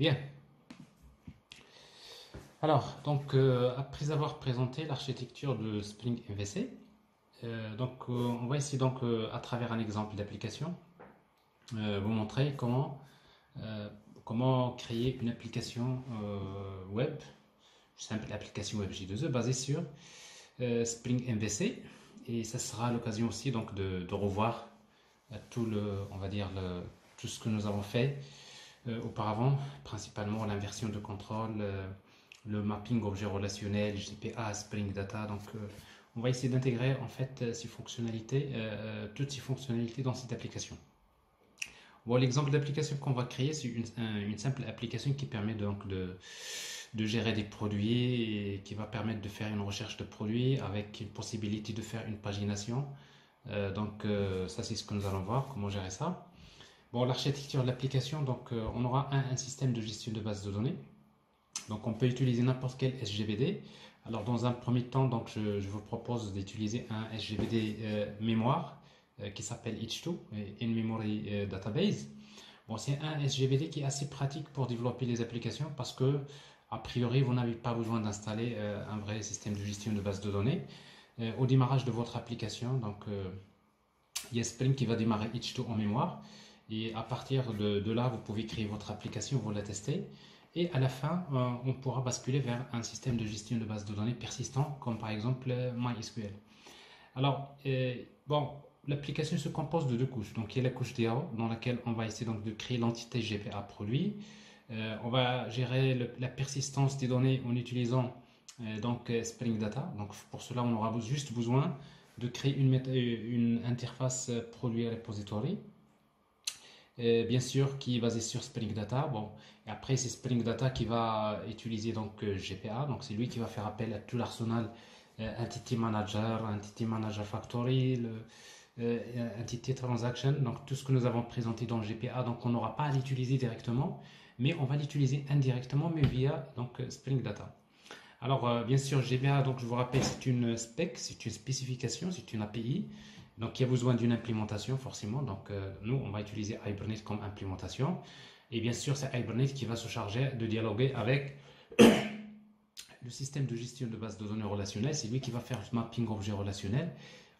Bien. Alors, donc, après avoir présenté l'architecture de Spring MVC, on va essayer donc, à travers un exemple d'application, vous montrer euh, comment créer une application web, simple application web J2E basée sur Spring MVC. Et ça sera l'occasion aussi donc de revoir on va dire tout ce que nous avons fait auparavant, principalement l'inversion de contrôle, le mapping objet relationnel, JPA, Spring Data. Donc, on va essayer d'intégrer en fait toutes ces fonctionnalités dans cette application. Bon, l'exemple d'application qu'on va créer, c'est une simple application qui permet donc de gérer des produits et qui va permettre de faire une recherche de produits avec une possibilité de faire une pagination. Ça, c'est ce que nous allons voir, comment gérer ça. Bon, l'architecture de l'application, donc on aura un système de gestion de base de données. Donc on peut utiliser n'importe quel SGBD. Alors dans un premier temps, donc je vous propose d'utiliser un SGBD mémoire qui s'appelle H2, In-Memory Database. Bon, c'est un SGBD qui est assez pratique pour développer les applications parce que a priori vous n'avez pas besoin d'installer un vrai système de gestion de base de données. Au démarrage de votre application, il y a Spring qui va démarrer H2 en mémoire. Et à partir de là, vous pouvez créer votre application, vous la testez. Et à la fin, on pourra basculer vers un système de gestion de base de données persistant, comme par exemple MySQL. Alors, bon, l'application se compose de deux couches. Donc, il y a la couche DAO, dans laquelle on va essayer donc de créer l'entité GPA produit. On va gérer la persistance des données en utilisant Spring Data. Donc, pour cela, on aura juste besoin de créer une interface produit repository. Bien sûr, qui est basé sur Spring Data. Bon, et après, c'est Spring Data qui va utiliser donc GPA. Donc, c'est lui qui va faire appel à tout l'arsenal Entity Manager, Entity Manager Factory, Entity Transaction. Donc, tout ce que nous avons présenté dans GPA. Donc, on n'aura pas à l'utiliser directement, mais on va l'utiliser indirectement, mais via donc Spring Data. Alors, bien sûr, GPA, donc je vous rappelle, c'est une spec, c'est une spécification, c'est une API. Donc, il y a besoin d'une implémentation, forcément. Donc, nous, on va utiliser Hibernate comme implémentation. Et bien sûr, c'est Hibernate qui va se charger de dialoguer avec le système de gestion de base de données relationnelles. C'est lui qui va faire le mapping objet relationnel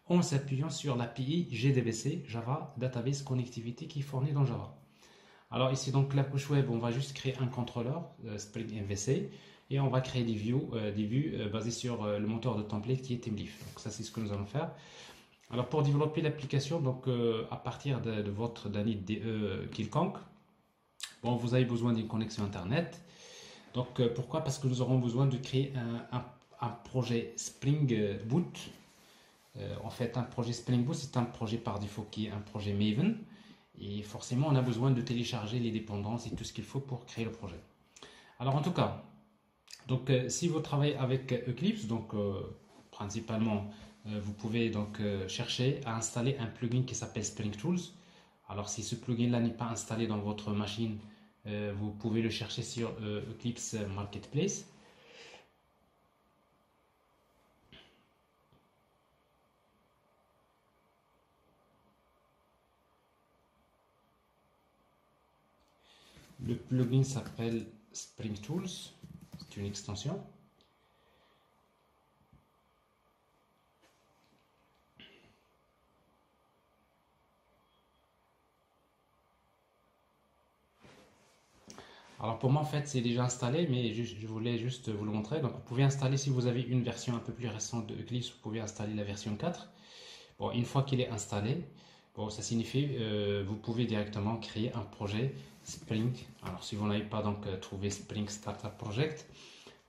en s'appuyant sur l'API GDBC, Java Database Connectivity, qui est fournie dans Java. Alors, ici, donc, la couche web, on va juste créer un contrôleur, Spring MVC, et on va créer des vues basées sur le moteur de template qui est Themeleaf. Donc, ça, c'est ce que nous allons faire. Alors pour développer l'application, à partir d'un IDE quelconque, bon, vous avez besoin d'une connexion Internet. Donc pourquoi? Parce que nous aurons besoin de créer un projet Spring Boot. En fait, un projet Spring Boot, c'est un projet par défaut qui est un projet Maven. Et forcément, on a besoin de télécharger les dépendances et tout ce qu'il faut pour créer le projet. Alors en tout cas, si vous travaillez avec Eclipse, principalement vous pouvez chercher à installer un plugin qui s'appelle Spring Tools. Alors si ce plugin-là n'est pas installé dans votre machine, vous pouvez le chercher sur Eclipse Marketplace. Le plugin s'appelle Spring Tools, c'est une extension. Alors pour moi en fait c'est déjà installé, mais je voulais juste vous le montrer. Donc vous pouvez installer, si vous avez une version un peu plus récente de Eclipse, vous pouvez installer la version 4. Bon, une fois qu'il est installé, bon, ça signifie vous pouvez directement créer un projet Spring. Alors si vous n'avez pas trouvé Spring Startup Project,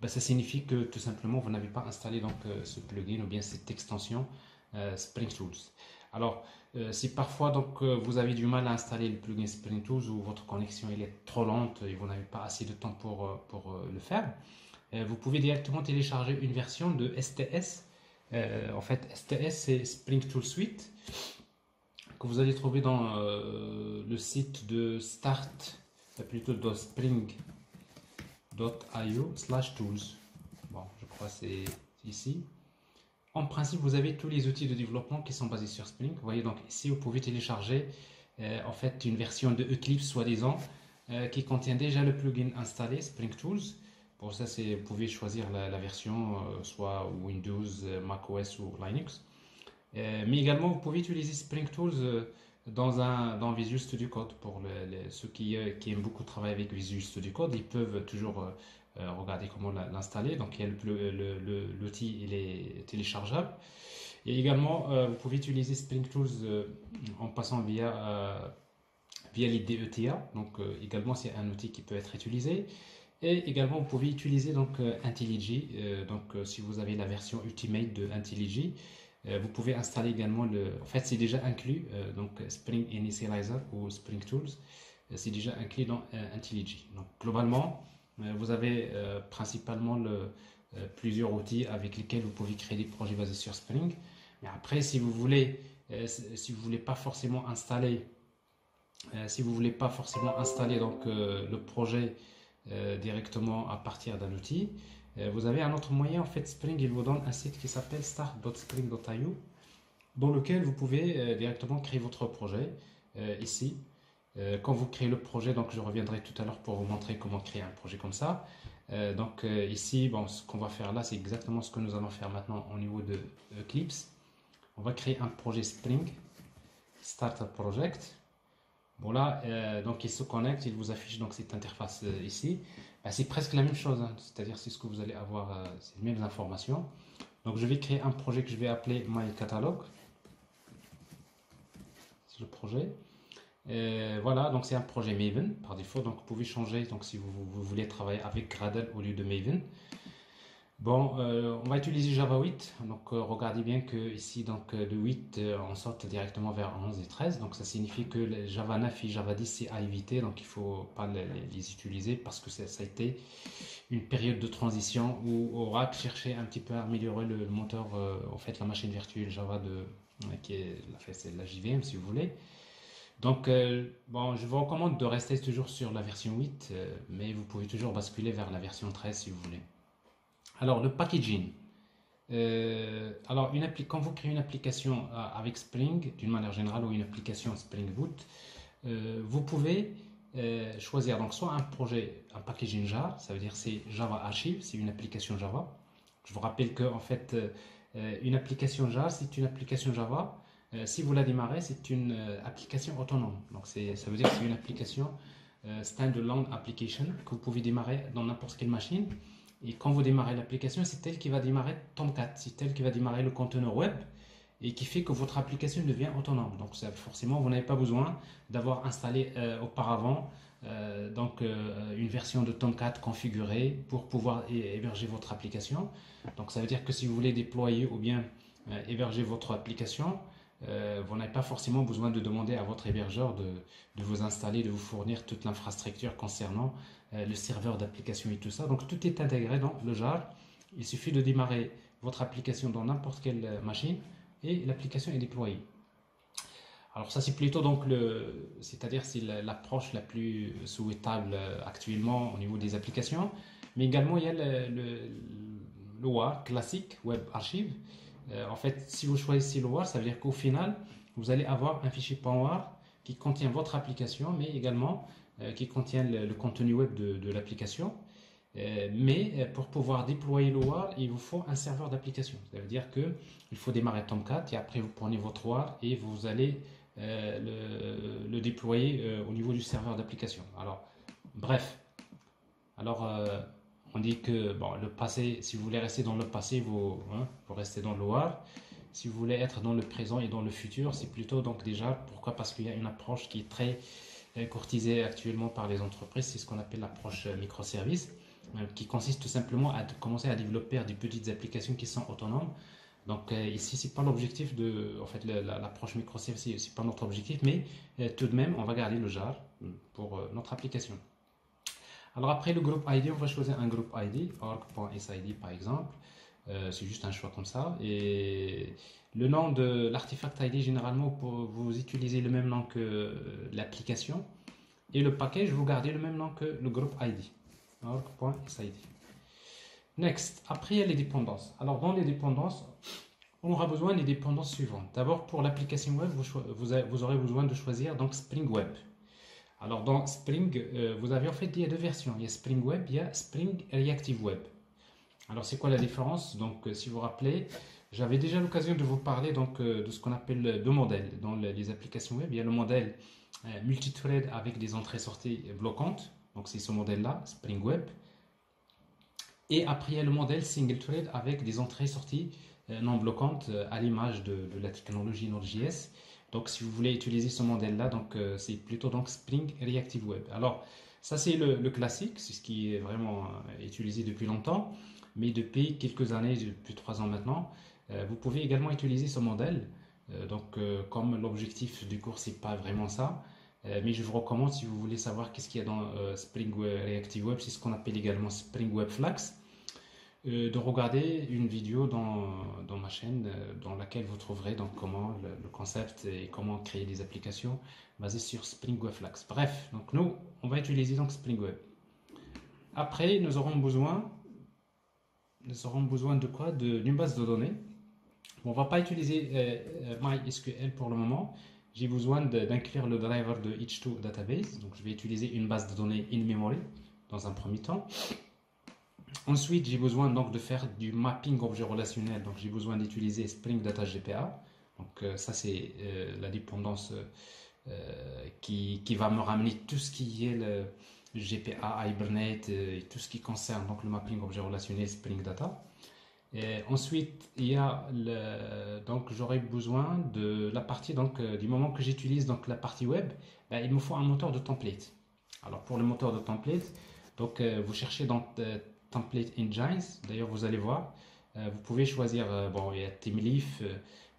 ben, ça signifie que tout simplement vous n'avez pas installé ce plugin ou bien cette extension Spring Tools. Alors si parfois vous avez du mal à installer le plugin Spring Tools ou votre connexion est trop lente et vous n'avez pas assez de temps pour le faire, vous pouvez directement télécharger une version de STS. En fait, STS c'est Spring Tool Suite que vous allez trouver dans le site de start, plutôt de spring.io/tools. Bon, je crois que c'est ici. En principe, vous avez tous les outils de développement qui sont basés sur Spring. Vous voyez donc ici, vous pouvez télécharger en fait une version de Eclipse soi-disant qui contient déjà le plugin installé, Spring Tools. Pour ça, vous pouvez choisir la version, soit Windows, macOS ou Linux. Mais également, vous pouvez utiliser Spring Tools dans Visual Studio Code. Pour ceux qui aiment beaucoup travailler avec Visual Studio Code, ils peuvent toujours regarder comment l'installer. Donc, il y a l'outil, il est téléchargeable. Et également, vous pouvez utiliser Spring Tools en passant via l'IDE-TA. Donc, également, c'est un outil qui peut être utilisé. Et également, vous pouvez utiliser donc IntelliJ. Si vous avez la version Ultimate de IntelliJ, vous pouvez installer également En fait, c'est déjà inclus. Donc, Spring Initializer ou Spring Tools, c'est déjà inclus dans IntelliJ. Donc, globalement, vous avez principalement plusieurs outils avec lesquels vous pouvez créer des projets basés sur Spring. Mais après, si vous voulez pas forcément installer, donc le projet directement à partir d'un outil, vous avez un autre moyen. En fait, Spring, il vous donne un site qui s'appelle start.spring.io, dans lequel vous pouvez directement créer votre projet ici. Quand vous créez le projet, donc je reviendrai tout à l'heure pour vous montrer comment créer un projet comme ça. Ici, bon, ce qu'on va faire là, c'est exactement ce que nous allons faire maintenant au niveau de Eclipse. On va créer un projet Spring, Starter Project. Bon là, donc il se connecte, il vous affiche donc cette interface ici. Ben, c'est presque la même chose, hein. C'est-à-dire c'est ce que vous allez avoir, c'est les mêmes informations. Donc je vais créer un projet que je vais appeler My Catalog. C'est le projet. Voilà, donc c'est un projet Maven par défaut, donc vous pouvez changer donc si vous voulez travailler avec Gradle au lieu de Maven. Bon, on va utiliser Java 8, donc regardez bien que ici donc de 8 on saute directement vers 11 et 13, donc ça signifie que les Java 9 et Java 10 c'est à éviter, donc il ne faut pas les utiliser parce que ça a été une période de transition où Oracle cherchait un petit peu à améliorer le moteur, en fait la machine virtuelle Java qui est c'est la JVM si vous voulez. Donc, bon, je vous recommande de rester toujours sur la version 8, mais vous pouvez toujours basculer vers la version 13 si vous voulez. Alors, le packaging. Quand vous créez une application avec Spring, d'une manière générale, ou une application Spring Boot, vous pouvez choisir donc soit un packaging jar, ça veut dire c'est Java Archive, c'est une application Java. Je vous rappelle que en fait, une application jar, c'est une application Java. Si vous la démarrez, c'est une application autonome. Donc, ça veut dire que c'est une application standalone application que vous pouvez démarrer dans n'importe quelle machine. Et quand vous démarrez l'application, c'est elle qui va démarrer Tomcat, c'est elle qui va démarrer le conteneur web et qui fait que votre application devient autonome. Donc, forcément, vous n'avez pas besoin d'avoir installé auparavant une version de Tomcat configurée pour pouvoir héberger votre application. Donc, ça veut dire que si vous voulez déployer ou bien héberger votre application, vous n'avez pas forcément besoin de demander à votre hébergeur de vous installer, de vous fournir toute l'infrastructure concernant le serveur d'application et tout ça. Donc tout est intégré dans le jar. Il suffit de démarrer votre application dans n'importe quelle machine et l'application est déployée. Alors ça c'est plutôt donc c'est-à-dire c'est l'approche la plus souhaitable actuellement au niveau des applications. Mais également il y a le WAR classique, Web Archive. En fait, si vous choisissez le WAR, ça veut dire qu'au final, vous allez avoir un fichier .war qui contient votre application, mais également qui contient le contenu web de l'application. Mais pour pouvoir déployer le WAR, il vous faut un serveur d'application. Ça veut dire qu'il faut démarrer Tomcat et après vous prenez votre WAR et vous allez le déployer au niveau du serveur d'application. Alors, bref. Alors, on dit que bon, le passé, si vous voulez rester dans le passé, vous restez dans le WAR. Si vous voulez être dans le présent et dans le futur, c'est plutôt donc déjà, pourquoi? Parce qu'il y a une approche qui est très courtisée actuellement par les entreprises, c'est ce qu'on appelle l'approche microservice, qui consiste tout simplement à commencer à développer des petites applications qui sont autonomes. Donc ici, c'est pas l'objectif en fait, l'approche microservice, c'est pas notre objectif, mais tout de même, on va garder le jar pour notre application. Alors après le groupe ID, on va choisir un groupe ID, org.sid par exemple. C'est juste un choix comme ça. Et le nom de l'artefact ID, généralement, vous utilisez le même nom que l'application. Et le package, vous gardez le même nom que le groupe ID, org.sid. Next, après il y a les dépendances. Alors dans les dépendances, on aura besoin des dépendances suivantes. D'abord pour l'application web, vous aurez besoin de choisir donc Spring Web. Alors dans Spring, vous avez en fait, il y a deux versions. Il y a Spring Web, il y a Spring Reactive Web. Alors c'est quoi la différence? Donc si vous vous rappelez, j'avais déjà l'occasion de vous parler donc, de ce qu'on appelle deux modèles. Dans les applications web, il y a le modèle multithread avec des entrées-sorties bloquantes. Donc c'est ce modèle-là, Spring Web. Et après, il y a le modèle single thread avec des entrées-sorties non bloquantes à l'image de la technologie Node.js. Donc, si vous voulez utiliser ce modèle-là, donc c'est plutôt donc Spring Reactive Web. Alors, ça c'est le classique, c'est ce qui est vraiment utilisé depuis longtemps, mais depuis quelques années, depuis 3 ans maintenant, vous pouvez également utiliser ce modèle. Comme l'objectif du cours c'est pas vraiment ça, mais je vous recommande si vous voulez savoir qu'est-ce qu'il y a dans Spring Reactive Web, c'est ce qu'on appelle également Spring Web Flags, de regarder une vidéo dans ma chaîne dans laquelle vous trouverez donc comment le concept et comment créer des applications basées sur Spring Web Flags. Bref, donc nous, on va utiliser donc Spring Web. Après, nous aurons besoin de quoi? D'une base de données. Bon, on ne va pas utiliser MySQL pour le moment. J'ai besoin d'inclure le driver de H2 Database. Donc, je vais utiliser une base de données in-memory dans un premier temps. Ensuite, j'ai besoin donc de faire du mapping objet relationnel. Donc, j'ai besoin d'utiliser Spring Data GPA. Donc, ça, c'est la dépendance qui va me ramener tout ce qui est le GPA, Hibernate et tout ce qui concerne donc le mapping objet relationnel Spring Data. Et ensuite, il y a donc j'aurai besoin de la partie donc du moment que j'utilise donc la partie web, ben, il me faut un moteur de template. Alors pour le moteur de template, donc vous cherchez dans Template Engines. D'ailleurs, vous allez voir, vous pouvez choisir bon, il y a Teamleaf,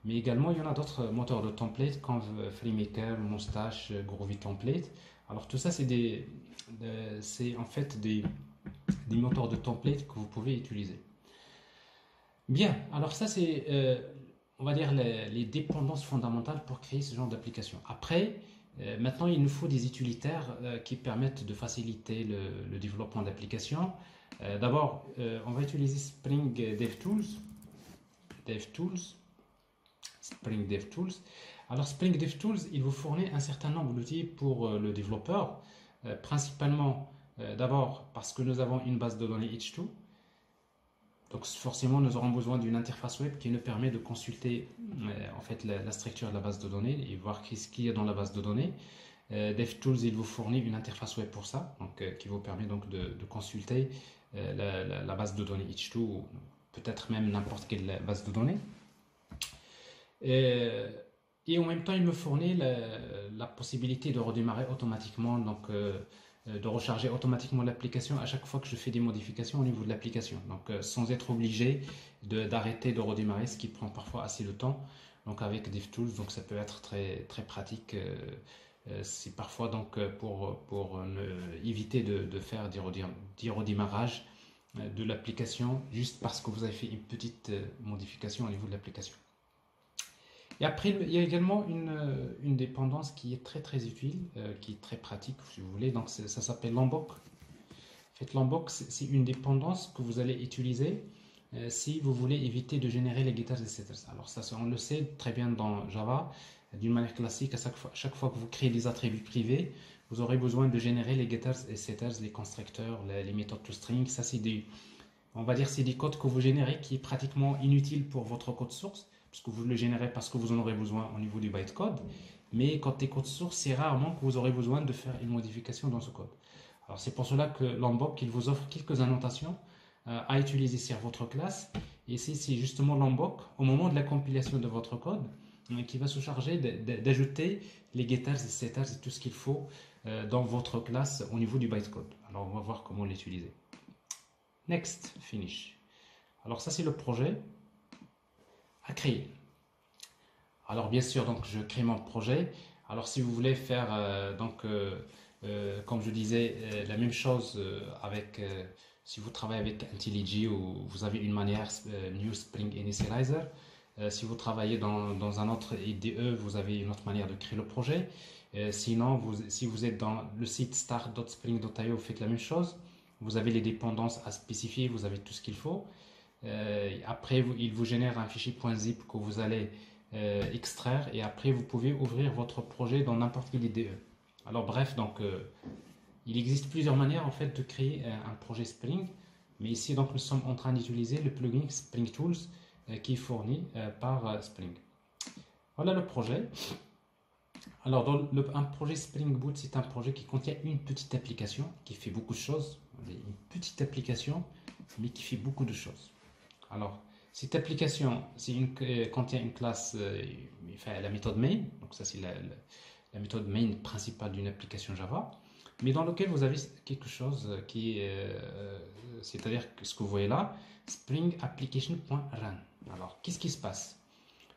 mais également il y en a d'autres moteurs de template comme FreeMaker, Moustache, Groovy Template. Alors tout ça c'est en fait des moteurs de template que vous pouvez utiliser. Bien, alors ça c'est, on va dire, les dépendances fondamentales pour créer ce genre d'application. Après, maintenant il nous faut des utilitaires qui permettent de faciliter le développement d'applications. D'abord, on va utiliser Spring DevTools. Spring DevTools. Alors Spring DevTools, il vous fournit un certain nombre d'outils pour le développeur, principalement d'abord parce que nous avons une base de données H2. Donc forcément, nous aurons besoin d'une interface web qui nous permet de consulter en fait la structure de la base de données et voir qu'est-ce qu'il y a dans la base de données. DevTools, il vous fournit une interface web pour ça, donc, qui vous permet donc de consulter la base de données H2 ou peut-être même n'importe quelle base de données. Et en même temps, il me fournit la possibilité de redémarrer automatiquement, donc de recharger automatiquement l'application à chaque fois que je fais des modifications au niveau de l'application. Donc sans être obligé d'arrêter de redémarrer, ce qui prend parfois assez de temps. Donc avec DevTools, donc ça peut être très, très pratique. C'est parfois donc pour éviter de faire des redémarrages de l'application juste parce que vous avez fait une petite modification au niveau de l'application. Et après, il y a également une dépendance qui est très très utile, qui est très pratique si vous voulez. Donc ça s'appelle Lombok. En fait, Lombok, c'est une dépendance que vous allez utiliser si vous voulez éviter de générer les getters et setters. Alors ça, on le sait très bien dans Java. D'une manière classique, à chaque fois que vous créez des attributs privés, vous aurez besoin de générer les getters et setters, les constructeurs, les méthodes toString. Ça, on va dire, c'est des codes que vous générez qui est pratiquement inutile pour votre code source, puisque vous le générez parce que vous en aurez besoin au niveau du bytecode. Mais côté code source, c'est rarement que vous aurez besoin de faire une modification dans ce code. Alors c'est pour cela que Lombok, il vous offre quelques annotations à utiliser sur votre classe. Et c'est justement Lombok, au moment de la compilation de votre code, qui va se charger d'ajouter les getters et setters et tout ce qu'il faut dans votre classe au niveau du bytecode. Alors on va voir comment l'utiliser. Next, finish. Alors ça c'est le projet à créer. Alors bien sûr, donc je crée mon projet. Alors si vous voulez faire comme je disais, la même chose si vous travaillez avec IntelliJ ou vous avez une manière New Spring Initializer. Si vous travaillez dans un autre IDE, vous avez une autre manière de créer le projet. Sinon, si vous êtes dans le site start.spring.io, vous faites la même chose. Vous avez les dépendances à spécifier, vous avez tout ce qu'il faut. Après, il vous génère un fichier .zip que vous allez extraire et après, vous pouvez ouvrir votre projet dans n'importe quel IDE. Alors bref, donc il existe plusieurs manières en fait de créer un projet Spring, mais ici donc nous sommes en train d'utiliser le plugin Spring Tools qui est fourni par Spring. Voilà le projet. Alors un projet Spring Boot, c'est un projet qui contient une petite application qui fait beaucoup de choses. Une petite application, mais qui fait beaucoup de choses. Alors cette application, contient une classe, enfin, la méthode main, donc ça c'est la méthode main principale d'une application Java, mais dans lequel vous avez quelque chose qui est, c'est-à-dire que ce que vous voyez là, Spring Application.run. Alors, qu'est-ce qui se passe?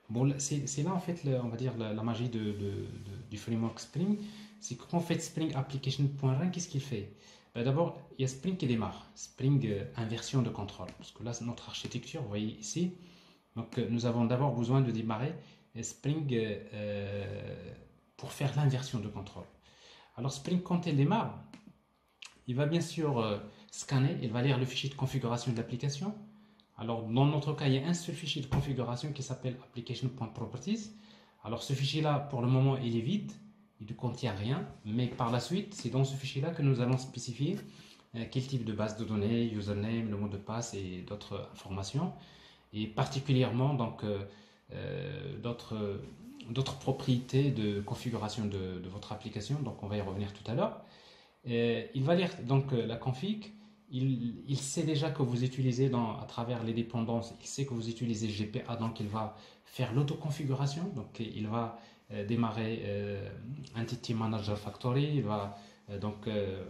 Bon, c'est là en fait, on va dire la magie du framework Spring, c'est qu'en fait Spring Application.run, qu'est-ce qu'il fait? Ben, d'abord, il y a Spring qui démarre, Spring inversion de contrôle, parce que là, c'est notre architecture, vous voyez ici, donc nous avons d'abord besoin de démarrer Spring pour faire l'inversion de contrôle. Alors Spring, quand il démarre, il va bien sûr scanner, il va lire le fichier de configuration de l'application. Alors dans notre cas, il y a un seul fichier de configuration qui s'appelle application.properties. Alors ce fichier-là, pour le moment, il est vide, il ne contient rien, mais par la suite, c'est dans ce fichier-là que nous allons spécifier quel type de base de données, username, le mot de passe et d'autres informations, et particulièrement donc d'autres propriétés de configuration de votre application, donc on va y revenir tout à l'heure. Il va lire donc la config, il sait déjà que vous utilisez à travers les dépendances, il sait que vous utilisez GPA, donc il va faire l'autoconfiguration, donc il va démarrer Entity Manager Factory, il va donc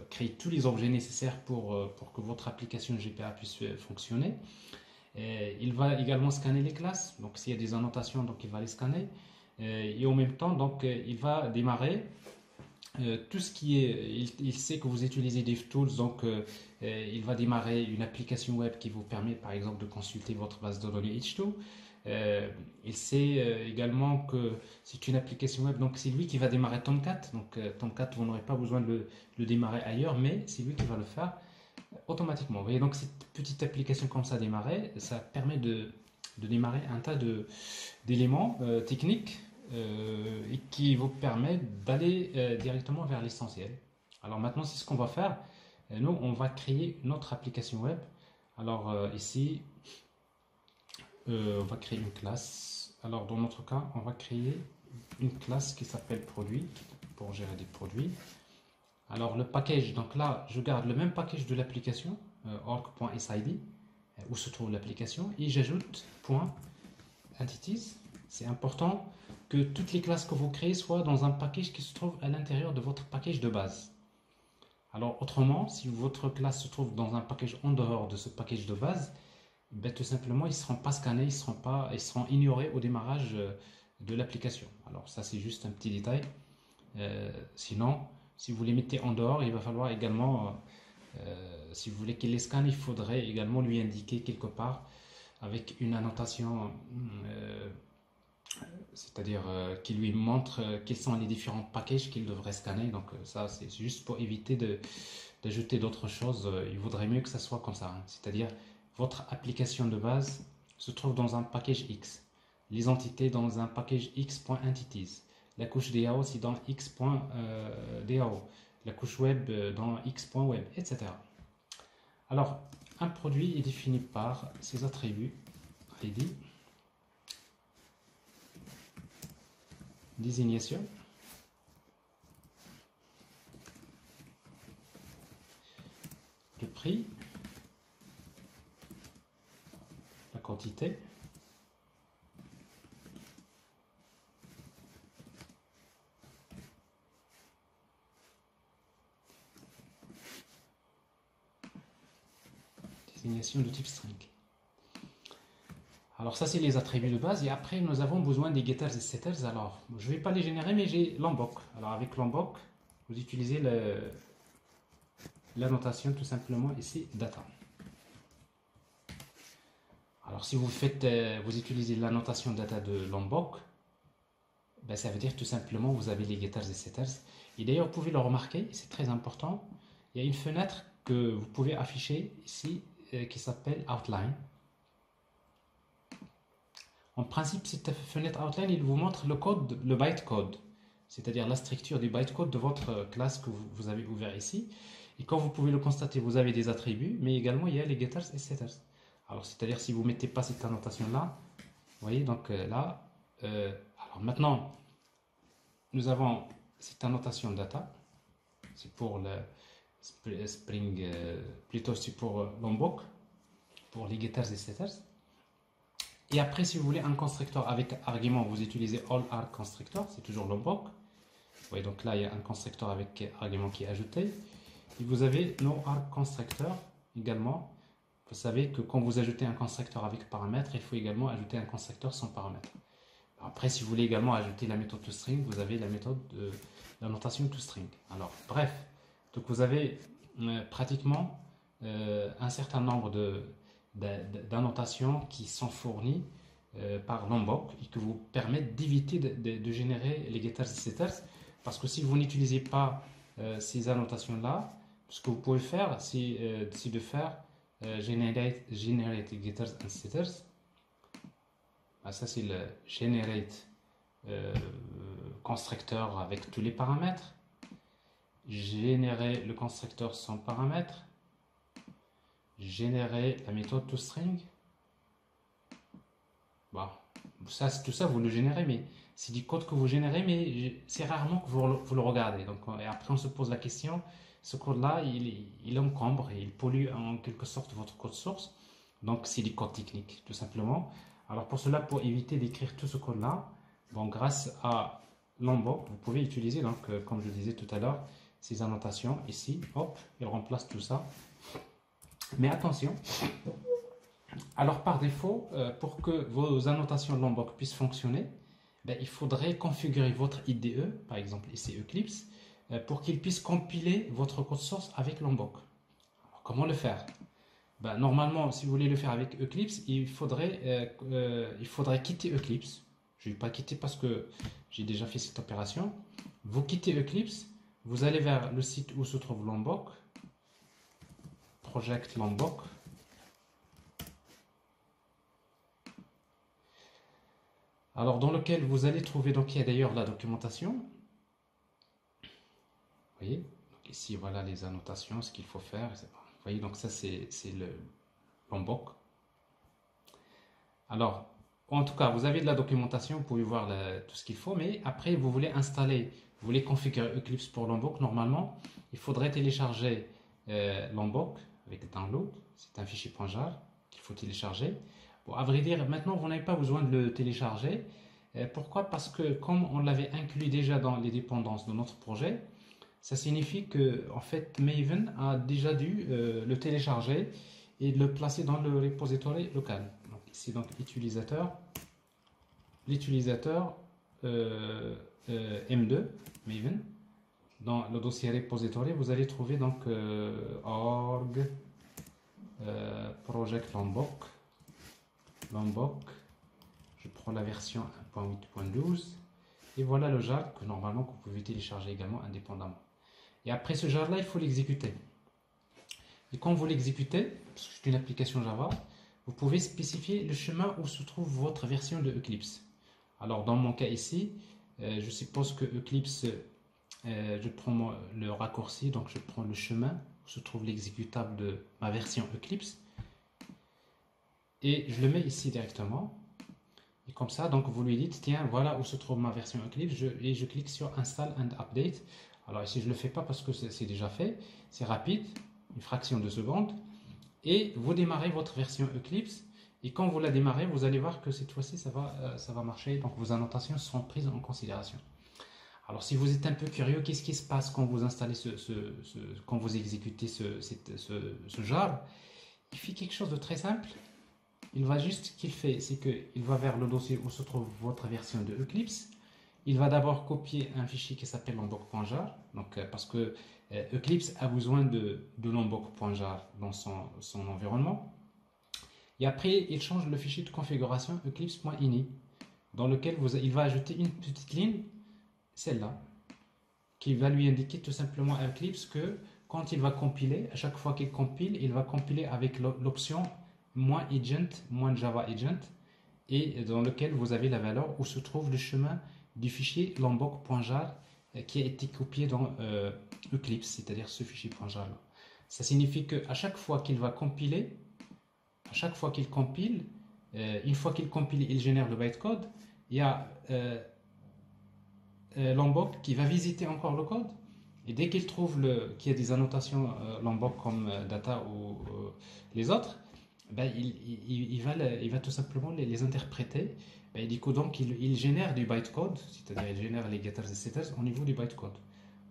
créer tous les objets nécessaires pour que votre application GPA puisse fonctionner. Il va également scanner les classes, donc s'il y a des annotations, donc il va les scanner. Et en même temps, donc il va démarrer tout ce qui est, il sait que vous utilisez DevTools, donc il va démarrer une application web qui vous permet par exemple de consulter votre base de données H2. Il sait également que c'est une application web, donc c'est lui qui va démarrer Tomcat. Donc Tomcat, vous n'aurez pas besoin de le démarrer ailleurs, mais c'est lui qui va le faire automatiquement. Vous voyez, donc cette petite application comme ça démarrer, ça permet de démarrer un tas d'éléments techniques et qui vous permet d'aller directement vers l'essentiel. Alors maintenant, c'est ce qu'on va faire. Nous, on va créer notre application web. Alors ici, on va créer une classe. Alors dans notre cas, on va créer une classe qui s'appelle produit pour gérer des produits. Alors le package, donc là, je garde le même package de l'application, org.sid, où se trouve l'application, et j'ajoute .entities. C'est important que toutes les classes que vous créez soient dans un package qui se trouve à l'intérieur de votre package de base. Alors autrement, si votre classe se trouve dans un package en dehors de ce package de base, ben, tout simplement ils ne seront pas scannés, ils seront ignorés au démarrage de l'application. Alors ça c'est juste un petit détail. Sinon, si vous les mettez en dehors, il va falloir également, si vous voulez qu'il les scanne, il faudrait également lui indiquer quelque part avec une annotation, c'est-à-dire qui lui montre quels sont les différents packages qu'il devrait scanner. Donc ça, c'est juste pour éviter d'ajouter d'autres choses. Il vaudrait mieux que ça soit comme ça, hein. C'est-à-dire votre application de base se trouve dans un package X, les entités dans un package X.entities, la couche DAO c'est dans X.DAO, la couche web dans X.web, etc. Alors, un produit est défini par ses attributs ID, désignation, le prix, la quantité, désignation de type string. Alors ça c'est les attributs de base et après nous avons besoin des getters et setters. Alors je ne vais pas les générer mais j'ai Lombok. Alors avec Lombok vous utilisez la notation tout simplement ici data. Alors si vous utilisez la notation data de Lombok, ben, ça veut dire tout simplement vous avez les getters et setters. Et d'ailleurs vous pouvez le remarquer, c'est très important, il y a une fenêtre que vous pouvez afficher ici qui s'appelle Outline. En principe, cette fenêtre Outline, il vous montre le code, le bytecode c'est-à-dire la structure du bytecode de votre classe que vous avez ouvert ici. Et comme vous pouvez le constater, vous avez des attributs, mais également il y a les getters et setters. Alors, c'est-à-dire si vous ne mettez pas cette annotation-là, vous voyez, donc là, alors maintenant, nous avons cette annotation data, c'est pour le Spring, plutôt c'est pour Lombok, pour les getters et setters. Et après, si vous voulez un constructeur avec argument, vous utilisez all constructor, c'est toujours Lombok. Vous voyez, donc là, il y a un constructeur avec argument qui est ajouté. Et vous avez no arg constructor également. Vous savez que quand vous ajoutez un constructeur avec paramètre, il faut également ajouter un constructeur sans paramètre. Après, si vous voulez également ajouter la méthode toString, vous avez la méthode de la notation toString. Alors, bref, donc vous avez pratiquement un certain nombre d'annotations qui sont fournies par Lombok et qui vous permettent d'éviter de générer les getters et setters. Parce que si vous n'utilisez pas ces annotations-là, ce que vous pouvez faire, c'est de faire generate getters and setters. Ah, ça, c'est le generate constructeur avec tous les paramètres. Générer le constructeur sans paramètres. Générer la méthode toString. Bon, ça, tout ça, vous le générez, mais c'est du code que vous générez, mais c'est rarement que vous le regardez. Donc, et après, on se pose la question, ce code-là, il encombre et il pollue en quelque sorte votre code source. Donc, c'est du code technique, tout simplement. Alors, pour cela, pour éviter d'écrire tout ce code-là, bon, grâce à Lombok, vous pouvez utiliser, donc, comme je disais tout à l'heure, ces annotations ici. Hop, il remplace tout ça. Mais attention, alors par défaut, pour que vos annotations Lombok puissent fonctionner, ben, il faudrait configurer votre IDE, par exemple ici Eclipse, pour qu'il puisse compiler votre code source avec Lombok. Alors, comment le faire? Ben, normalement, si vous voulez le faire avec Eclipse, il faudrait quitter Eclipse. Je ne vais pas quitter parce que j'ai déjà fait cette opération. Vous quittez Eclipse, vous allez vers le site où se trouve Lombok, Project Lombok. Alors, dans lequel vous allez trouver, donc il y a d'ailleurs la documentation. Vous voyez, donc ici, voilà les annotations, ce qu'il faut faire. Vous voyez, donc ça, c'est le Lombok. Alors, en tout cas, vous avez de la documentation, vous pouvez voir tout ce qu'il faut, mais après, vous voulez installer, vous voulez configurer Eclipse pour Lombok. Normalement, il faudrait télécharger Lombok avec download. C'est un fichier .jar qu'il faut télécharger. Bon, à vrai dire, maintenant, vous n'avez pas besoin de le télécharger. Pourquoi? Parce que comme on l'avait inclus déjà dans les dépendances de notre projet, ça signifie que en fait, Maven a déjà dû le télécharger et le placer dans le repository local. Donc, ici, donc, l'utilisateur M2, Maven. Dans le dossier repository, vous allez trouver donc org project Lombok. Je prends la version 1.8.12 et voilà le jar que normalement vous pouvez télécharger également indépendamment. Et après ce jar là, il faut l'exécuter. Et quand vous l'exécutez, parce que c'est une application Java, vous pouvez spécifier le chemin où se trouve votre version de Eclipse. Alors dans mon cas ici, je suppose que Eclipse, je prends le raccourci, donc je prends le chemin où se trouve l'exécutable de ma version Eclipse. Et je le mets ici directement. Et comme ça, donc vous lui dites, tiens, voilà où se trouve ma version Eclipse. Et je clique sur Install and Update. Alors ici, je ne le fais pas parce que c'est déjà fait. C'est rapide, une fraction de seconde. Et vous démarrez votre version Eclipse. Et quand vous la démarrez, vous allez voir que cette fois-ci, ça va marcher. Donc vos annotations seront prises en considération. Alors si vous êtes un peu curieux, qu'est-ce qui se passe quand vous installez quand vous exécutez ce jar? Il fait quelque chose de très simple. Il va juste, ce qu'il fait, c'est qu'il va vers le dossier où se trouve votre version de Eclipse. Il va d'abord copier un fichier qui s'appelle lombok.jar, donc parce que Eclipse a besoin de lombok.jar dans son environnement. Et après, il change le fichier de configuration eclipse.ini, dans lequel il va ajouter une petite ligne, celle-là, qui va lui indiquer tout simplement à Eclipse que quand il va compiler, à chaque fois qu'il compile, il va compiler avec l'option -agent, -java agent, et dans lequel vous avez la valeur où se trouve le chemin du fichier lombok.jar qui a été copié dans Eclipse, c'est-à-dire ce fichier .jar. Ça signifie qu'à chaque fois qu'il va compiler, à chaque fois qu'il compile, une fois qu'il compile, il génère le bytecode, il y a Lombok qui va visiter encore le code, et dès qu'il trouve qu'il y a des annotations Lombok comme data ou les autres, ben, il va tout simplement les interpréter. Ben, du coup, donc, il génère du bytecode, c'est-à-dire il génère les getters et setters au niveau du bytecode.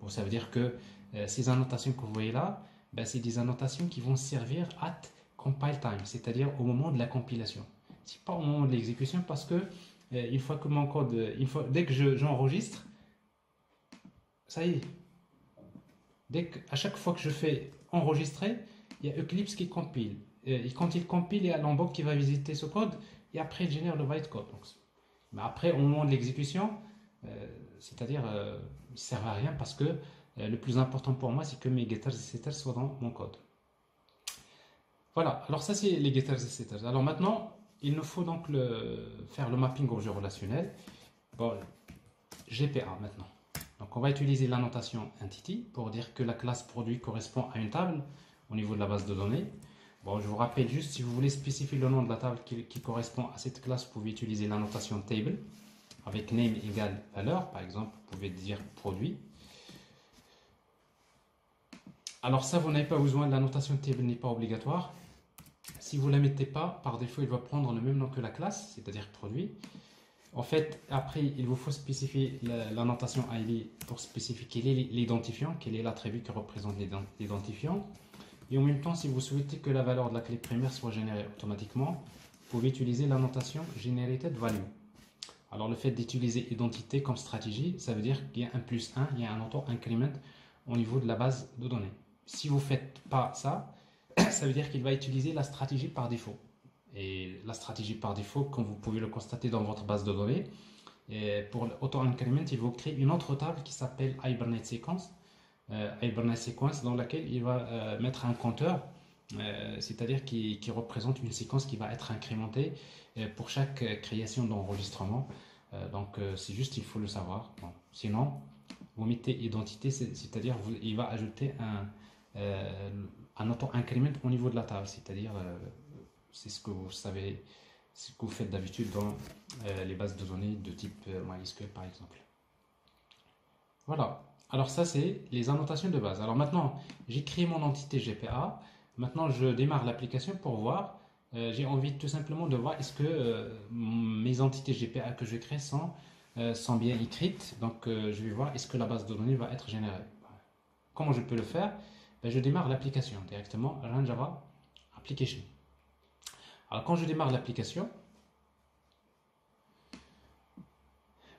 Bon, ça veut dire que ces annotations que vous voyez là, ben, c'est des annotations qui vont servir at compile time, c'est-à-dire au moment de la compilation. C'est pas au moment de l'exécution parce que une fois que mon code, dès que j'enregistre, ça y est. À chaque fois que je fais enregistrer, il y a Eclipse qui compile. Et quand il compile, il y a Lombok qui va visiter ce code et après il génère le bytecode. Mais après, au moment de l'exécution, c'est-à-dire, ça ne sert à rien parce que le plus important pour moi, c'est que mes getters et setters soient dans mon code. Voilà, alors ça c'est les getters et setters. Alors maintenant, il nous faut donc faire le mapping objet relationnel. Bon, GPA maintenant. Donc on va utiliser la notation entity pour dire que la classe produit correspond à une table au niveau de la base de données. Bon, je vous rappelle juste, si vous voulez spécifier le nom de la table qui correspond à cette classe, vous pouvez utiliser la notation table avec name égale valeur. Par exemple, vous pouvez dire produit. Alors ça, vous n'avez pas besoin, la notation table n'est pas obligatoire. Si vous ne la mettez pas, par défaut, il va prendre le même nom que la classe, c'est-à-dire produit. En fait, après, il vous faut spécifier la notation ID pour spécifier quel est l'identifiant, quel est l'attribut qui représente l'identifiant. Et en même temps, si vous souhaitez que la valeur de la clé primaire soit générée automatiquement, vous pouvez utiliser la notation generated_value. Alors, le fait d'utiliser identité comme stratégie, ça veut dire qu'il y a un plus 1, il y a un auto-increment au niveau de la base de données. Si vous ne faites pas ça, ça veut dire qu'il va utiliser la stratégie par défaut. Et la stratégie par défaut, comme vous pouvez le constater dans votre base de données, pour l'auto-increment, il va créer une autre table qui s'appelle Hibernate Sequence. Hibernate Sequence dans laquelle il va mettre un compteur, c'est-à-dire qui représente une séquence qui va être incrémentée pour chaque création d'enregistrement. Donc c'est juste, il faut le savoir. Bon. Sinon, vous mettez identité, c'est-à-dire il va ajouter un auto-increment au niveau de la table, c'est-à-dire c'est ce que vous savez, ce que vous faites d'habitude dans les bases de données de type MySQL par exemple. Voilà. Alors ça c'est les annotations de base. Alors maintenant, j'ai créé mon entité GPA. Maintenant, je démarre l'application pour voir. J'ai envie tout simplement de voir est-ce que mes entités GPA que je crée sont bien écrites. Donc je vais voir est-ce que la base de données va être générée. Comment je peux le faire? Je démarre l'application directement, run Java application. Alors quand je démarre l'application,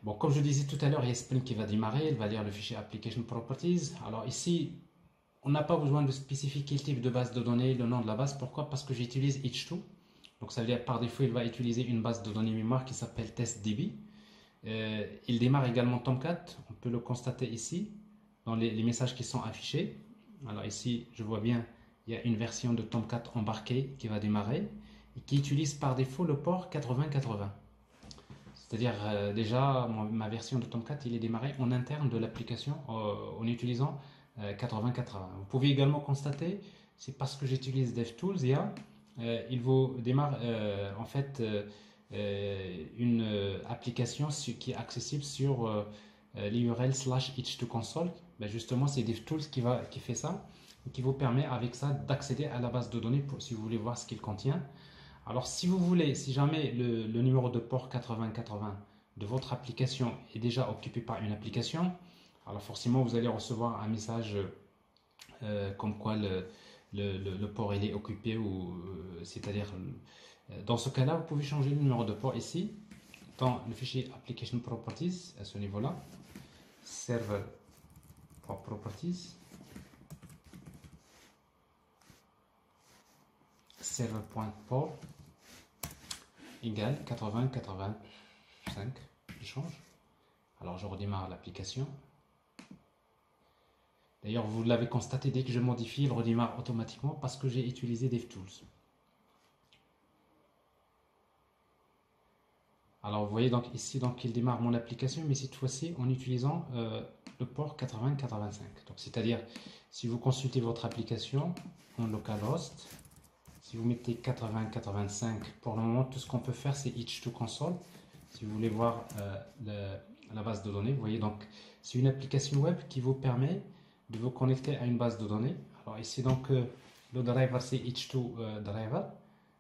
bon, comme je disais tout à l'heure, il y a Spring qui va démarrer, il va lire le fichier application properties. Alors ici, on n'a pas besoin de spécifier quel type de base de données, le nom de la base. Pourquoi? Parce que j'utilise H2. Donc ça veut dire par défaut, il va utiliser une base de données mémoire qui s'appelle testDB. Il démarre également Tomcat, on peut le constater ici, dans les messages qui sont affichés. Alors ici, je vois bien, il y a une version de Tomcat embarquée qui va démarrer et qui utilise par défaut le port 8080. C'est-à-dire déjà, ma version de Tomcat, il est démarré en interne de l'application en utilisant 8080. Vous pouvez également constater, c'est parce que j'utilise DevTools, il vous démarre en fait une application qui est accessible sur l'URL /h2console. Ben justement, c'est DevTools qui fait ça, et qui vous permet avec ça d'accéder à la base de données si vous voulez voir ce qu'il contient. Alors si vous voulez, si jamais le numéro de port 8080 de votre application est déjà occupé par une application, alors forcément vous allez recevoir un message comme quoi le port il est occupé, ou c'est-à-dire dans ce cas-là, vous pouvez changer le numéro de port ici dans le fichier application properties à ce niveau-là, server.properties, server.port égale 8085. Je change. Alors je redémarre l'application. D'ailleurs, vous l'avez constaté, dès que je modifie, il redémarre automatiquement parce que j'ai utilisé DevTools. Alors vous voyez donc ici donc il démarre mon application, mais cette fois-ci en utilisant le port 8085. Donc c'est-à-dire si vous consultez votre application en localhost, si vous mettez 8085, pour le moment tout ce qu'on peut faire c'est H2 console. Si vous voulez voir la base de données, vous voyez donc c'est une application web qui vous permet de vous connecter à une base de données. Alors ici donc le driver c'est H2 driver.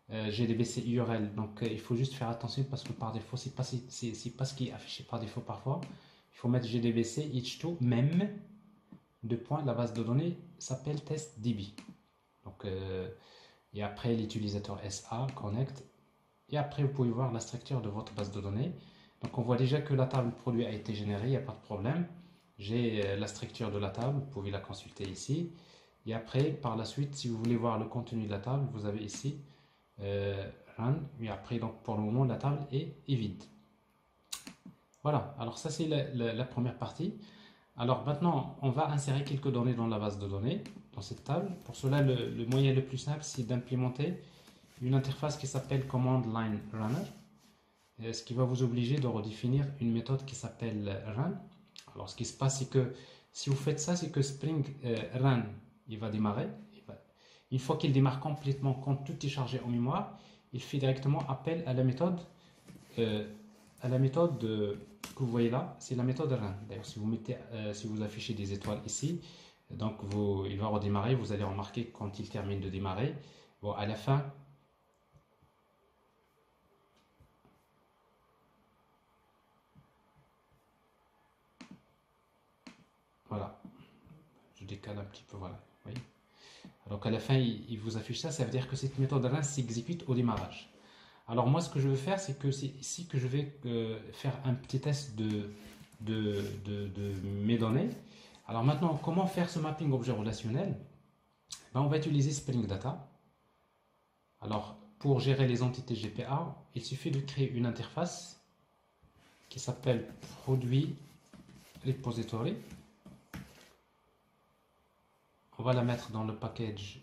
GDBC URL, donc il faut juste faire attention parce que par défaut, c'est pas ce qui est affiché par défaut parfois. Il faut mettre GDBC H2 même deux points, la base de données s'appelle testDB. Donc, et après l'utilisateur SA connect et après vous pouvez voir la structure de votre base de données. Donc on voit déjà que la table produit a été générée, il n'y a pas de problème. J'ai la structure de la table, vous pouvez la consulter ici. Et après, par la suite, si vous voulez voir le contenu de la table, vous avez ici run, et après donc pour le moment la table est vide. Voilà, alors ça c'est la première partie. Alors maintenant on va insérer quelques données dans la base de données dans cette table. Pour cela le moyen le plus simple c'est d'implémenter une interface qui s'appelle command line runner, ce qui va vous obliger de redéfinir une méthode qui s'appelle run. Alors ce qui se passe c'est que si vous faites ça, c'est que Spring run il va démarrer. Une fois qu'il démarre complètement, quand tout est chargé en mémoire, il fait directement appel à la méthode, que vous voyez là, c'est la méthode run. D'ailleurs, si vous mettez, si vous affichez des étoiles ici, donc il va redémarrer. Vous allez remarquer quand il termine de démarrer. Bon, à la fin, voilà, je décale un petit peu, voilà, vous voyez. Donc à la fin, il vous affiche ça, ça veut dire que cette méthode run s'exécute au démarrage. Alors moi, ce que je veux faire, c'est que c'est ici que je vais faire un petit test de mes données. Alors maintenant, comment faire ce mapping objet relationnel? Ben, on va utiliser Spring Data. Alors pour gérer les entités GPA, il suffit de créer une interface qui s'appelle produit repository. On va la mettre dans le package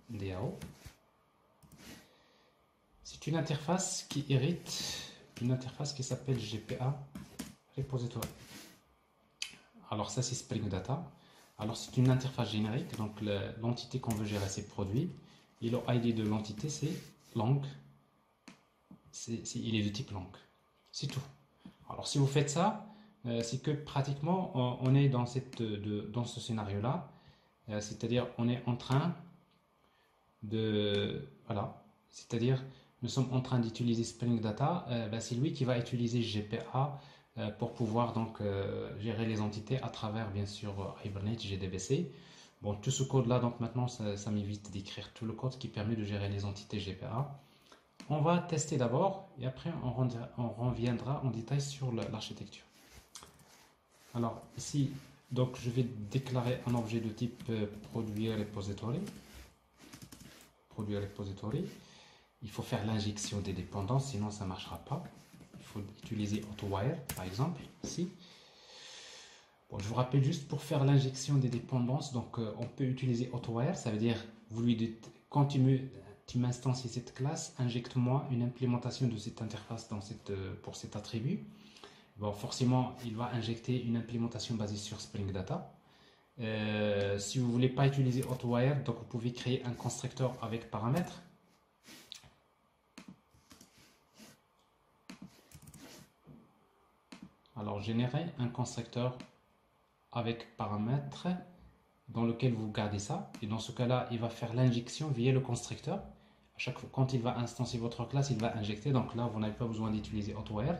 DAO. C'est une interface qui hérite d'une interface qui s'appelle GPA repository. Alors ça c'est Spring Data. Alors c'est une interface générique, donc l'entité qu'on veut gérer c'est produit. Et le ID de l'entité c'est lang. Il est de type lang. C'est tout. Alors si vous faites ça, c'est que pratiquement on est dans ce scénario-là. C'est-à-dire on est en train de... Voilà. C'est-à-dire nous sommes en train d'utiliser Spring Data. C'est lui qui va utiliser GPA pour pouvoir donc gérer les entités à travers bien sûr Hibernate, GDBC. Bon, tout ce code-là, donc maintenant, ça m'évite d'écrire tout le code qui permet de gérer les entités GPA. On va tester d'abord et après on reviendra en détail sur l'architecture. Alors ici, donc je vais déclarer un objet de type produit repository. Produit repository. Il faut faire l'injection des dépendances, sinon ça ne marchera pas. Il faut utiliser AutoWire, par exemple, ici. Bon, je vous rappelle juste pour faire l'injection des dépendances, donc on peut utiliser AutoWire, ça veut dire vous lui dites quand tu m'instancies cette classe, injecte-moi une implémentation de cette interface pour cet attribut. Bon, forcément, il va injecter une implémentation basée sur Spring Data. Si vous ne voulez pas utiliser AutoWire, donc vous pouvez créer un constructeur avec paramètres. Alors, générer un constructeur avec paramètres dans lequel vous gardez ça. Et dans ce cas-là, il va faire l'injection via le constructeur. À chaque fois, quand il va instancier votre classe, il va injecter. Donc là, vous n'avez pas besoin d'utiliser AutoWire.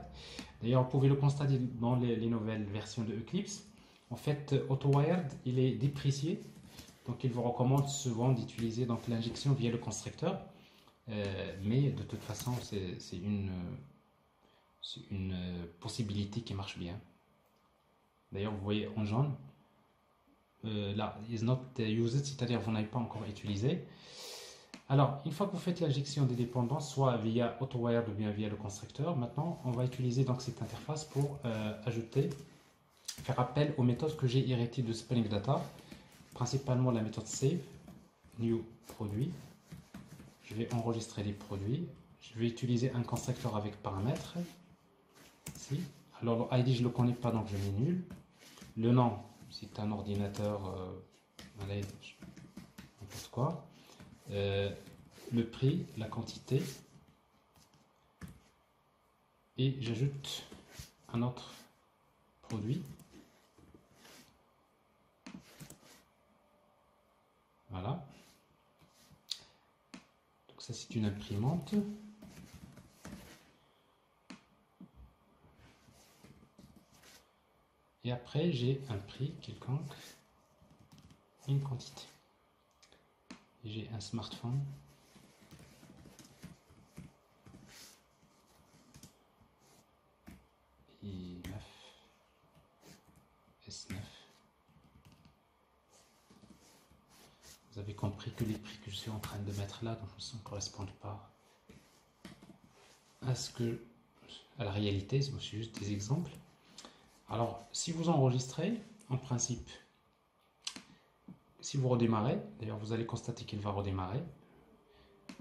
D'ailleurs, vous pouvez le constater dans les nouvelles versions de Eclipse. En fait, AutoWire, il est déprécié. Donc, il vous recommande souvent d'utiliser l'injection via le constructeur. Mais de toute façon, c'est une possibilité qui marche bien. D'ailleurs, vous voyez en jaune, là, is not used, c'est-à-dire vous n'avez pas encore utilisé. Alors, une fois que vous faites l'injection des dépendances, soit via AutoWire ou bien via le constructeur, maintenant, on va utiliser donc cette interface pour faire appel aux méthodes que j'ai héritées de Spring Data, principalement la méthode save, new produit. Je vais enregistrer les produits. Je vais utiliser un constructeur avec paramètres. Ici. Alors, le ID, je ne le connais pas, donc je mets nul. Le nom, c'est un ordinateur, allez, n'importe quoi. Le prix, la quantité. Et j'ajoute un autre produit. Voilà. Donc ça, c'est une imprimante. Et après, j'ai un prix quelconque, une quantité. J'ai un smartphone. I9, S9. Vous avez compris que les prix que je suis en train de mettre là ne correspondent pas à la réalité, c'est juste des exemples. Alors, si vous enregistrez, en principe, si vous redémarrez, d'ailleurs vous allez constater qu'il va redémarrer,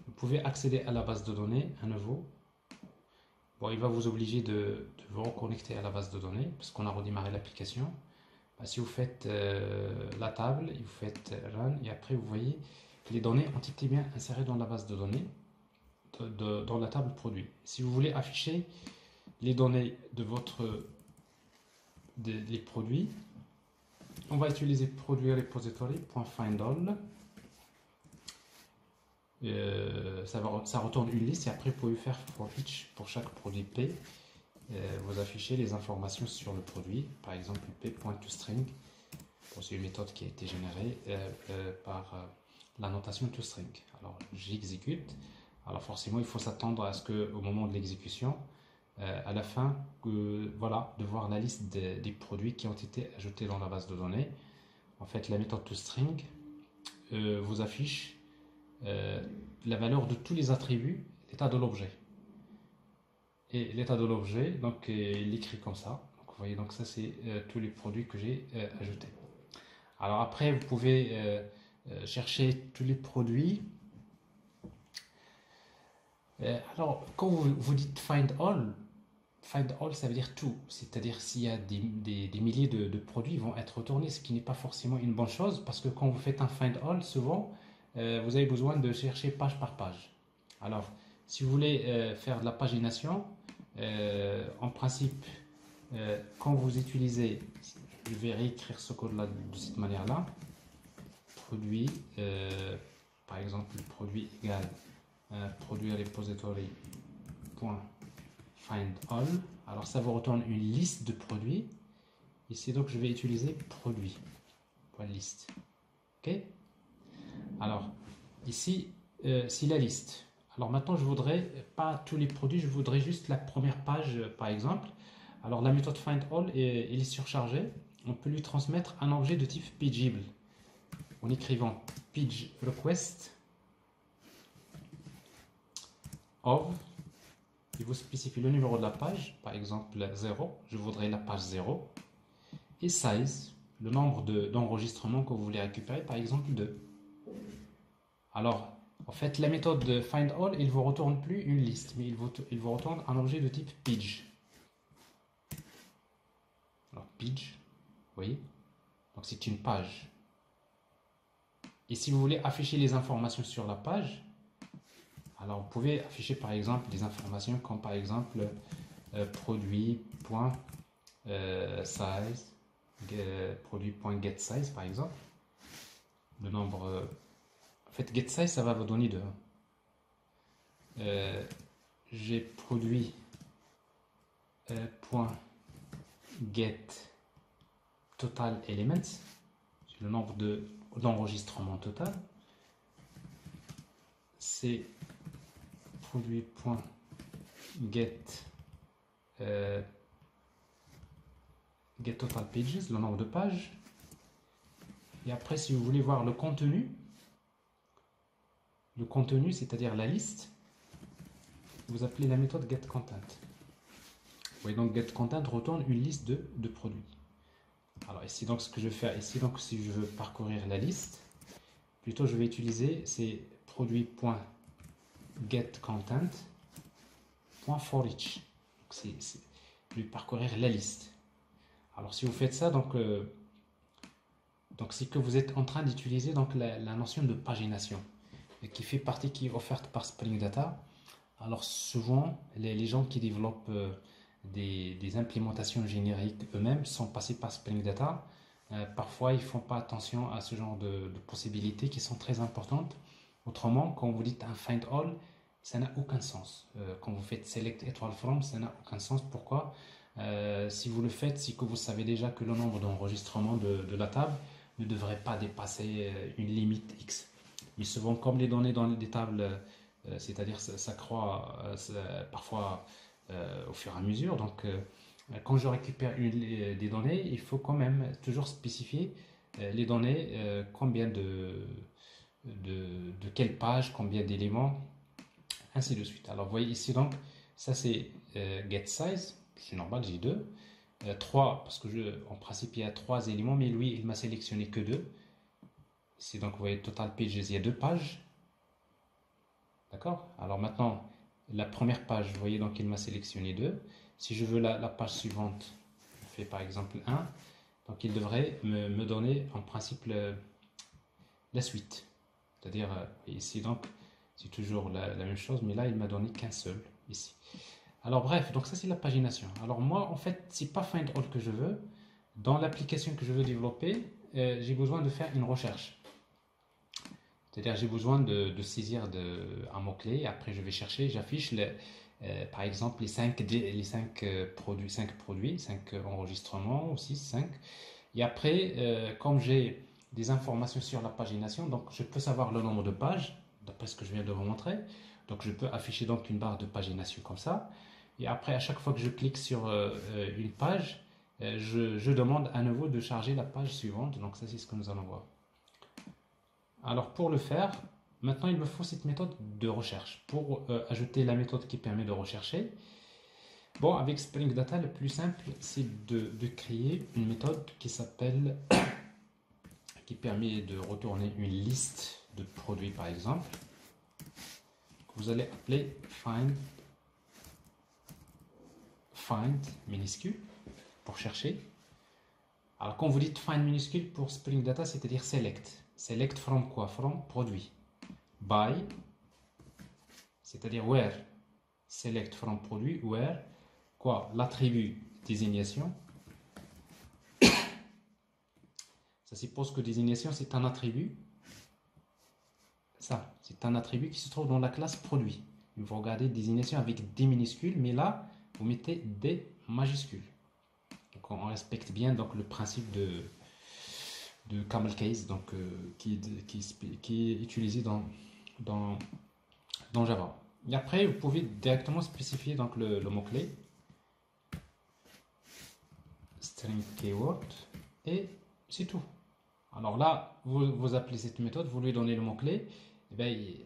vous pouvez accéder à la base de données à nouveau. Bon, il va vous obliger de vous reconnecter à la base de données, parce qu'on a redémarré l'application. Si vous faites la table, et vous faites Run, et après vous voyez que les données ont été bien insérées dans la base de données, dans la table produit. Si vous voulez afficher les données de les produits, on va utiliser produit repository.findAll. Ça retourne une liste et après vous pouvez faire for each, pour chaque produit P. Vous affichez les informations sur le produit, par exemple p.toString. C'est une méthode qui a été générée par la notation toString. Alors j'exécute. Alors forcément il faut s'attendre à ce qu'au moment de l'exécution, à la fin, voilà, de voir la liste des produits qui ont été ajoutés dans la base de données. En fait, la méthode toString vous affiche la valeur de tous les attributs, l'état de l'objet. Et l'état de l'objet, donc il écrit comme ça. Donc, vous voyez, donc ça c'est tous les produits que j'ai ajoutés. Alors après, vous pouvez chercher tous les produits. Alors, quand vous dites find all, ça veut dire tout. C'est-à-dire s'il y a des milliers de produits vont être retournés, ce qui n'est pas forcément une bonne chose, parce que quand vous faites un find all, souvent, vous avez besoin de chercher page par page. Alors, si vous voulez faire de la pagination, en principe, quand vous utilisez, je vais réécrire ce code-là de cette manière-là, produit, par exemple, produit égale produit repository find all. Alors ça vous retourne une liste de produits. Ici donc je vais utiliser produit liste. Ok. Alors ici c'est la liste. Alors maintenant je voudrais pas tous les produits, je voudrais juste la première page par exemple. Alors la méthode find all elle est surchargée. On peut lui transmettre un objet de type pageable en écrivant page request of. Il vous spécifie le numéro de la page, par exemple 0, je voudrais la page 0, et size, le nombre d'enregistrements que vous voulez récupérer, par exemple 2. Alors, en fait, la méthode de find all, il ne vous retourne plus une liste, mais il vous retourne un objet de type page. Alors, page, vous voyez, donc c'est une page. Et si vous voulez afficher les informations sur la page, alors vous pouvez afficher par exemple des informations comme par exemple produit.size, produit.getSize par exemple. Le nombre, en fait getSize ça va vous donner de j'ai produit .get total elements, c'est le nombre d'enregistrements total. C'est produit.get get total pages, le nombre de pages. Et après, si vous voulez voir le contenu, c'est-à-dire la liste, vous appelez la méthode getContent. Vous voyez donc getContent retourne une liste de produits. Alors ici donc ce que je vais faire ici, donc si je veux parcourir la liste, plutôt je vais utiliser ces produits.getContent.forEach. je vais parcourir la liste. Alors si vous faites ça, donc c'est que vous êtes en train d'utiliser donc la notion de pagination qui fait partie, qui est offerte par Spring Data. Alors souvent, les gens qui développent des implémentations génériques eux-mêmes sont passés par Spring Data. Parfois, ils ne font pas attention à ce genre de possibilités qui sont très importantes. Autrement, quand vous dites un find all, ça n'a aucun sens. Quand vous faites select étoile from, ça n'a aucun sens. Pourquoi? Si vous le faites, c'est que vous savez déjà que le nombre d'enregistrements de la table ne devrait pas dépasser une limite X. Mais souvent, comme les données dans des tables, c'est-à-dire ça croît parfois au fur et à mesure. Donc, quand je récupère des données, il faut quand même toujours spécifier les données, combien de quelle page, combien d'éléments, ainsi de suite. Alors, vous voyez ici, donc, ça c'est get size, c'est normal, j'ai 2. 3, parce que en principe, il y a 3 éléments, mais lui, il m'a sélectionné que 2. Ici, donc, vous voyez, total pages, il y a 2 pages. D'accord? Alors maintenant, la première page, vous voyez, donc il m'a sélectionné 2. Si je veux la page suivante, je fais par exemple 1. Donc il devrait me donner en principe la suite. C'est-à-dire, ici donc, c'est toujours la même chose, mais là il m'a donné qu'un seul, ici. Alors bref, donc ça c'est la pagination. Alors moi, en fait, c'est pas find all que je veux. Dans l'application que je veux développer, j'ai besoin de faire une recherche. C'est-à-dire, j'ai besoin de saisir un mot-clé, après je vais chercher, j'affiche par exemple les 5 produits, 5 enregistrements, ou 6, 5. Et après, comme j'ai des informations sur la pagination, donc je peux savoir le nombre de pages, d'après ce que je viens de vous montrer. Donc je peux afficher donc une barre de pagination comme ça. Et après, à chaque fois que je clique sur une page, je demande à nouveau de charger la page suivante. Donc ça, c'est ce que nous allons voir. Alors pour le faire, maintenant il me faut cette méthode de recherche. Pour ajouter la méthode qui permet de rechercher, bon, avec Spring Data, le plus simple, c'est de créer une méthode qui s'appelle, qui permet de retourner une liste de produits par exemple, que vous allez appeler find minuscule pour chercher. Alors quand vous dites find minuscule pour Spring Data, c'est-à-dire select. Select from quoi? From produit. By, c'est-à-dire where. Select from produit, where. Quoi? L'attribut désignation. Ça suppose que désignation, c'est un attribut. Ça, c'est un attribut qui se trouve dans la classe produit. Vous regardez désignation avec des minuscules, mais là, vous mettez des majuscules. Donc on respecte bien donc, le principe de camel case, donc, qui est utilisé dans Java. Et après, vous pouvez directement spécifier donc, le mot-clé string keyword et c'est tout. Alors là, vous appelez cette méthode, vous lui donnez le mot-clé.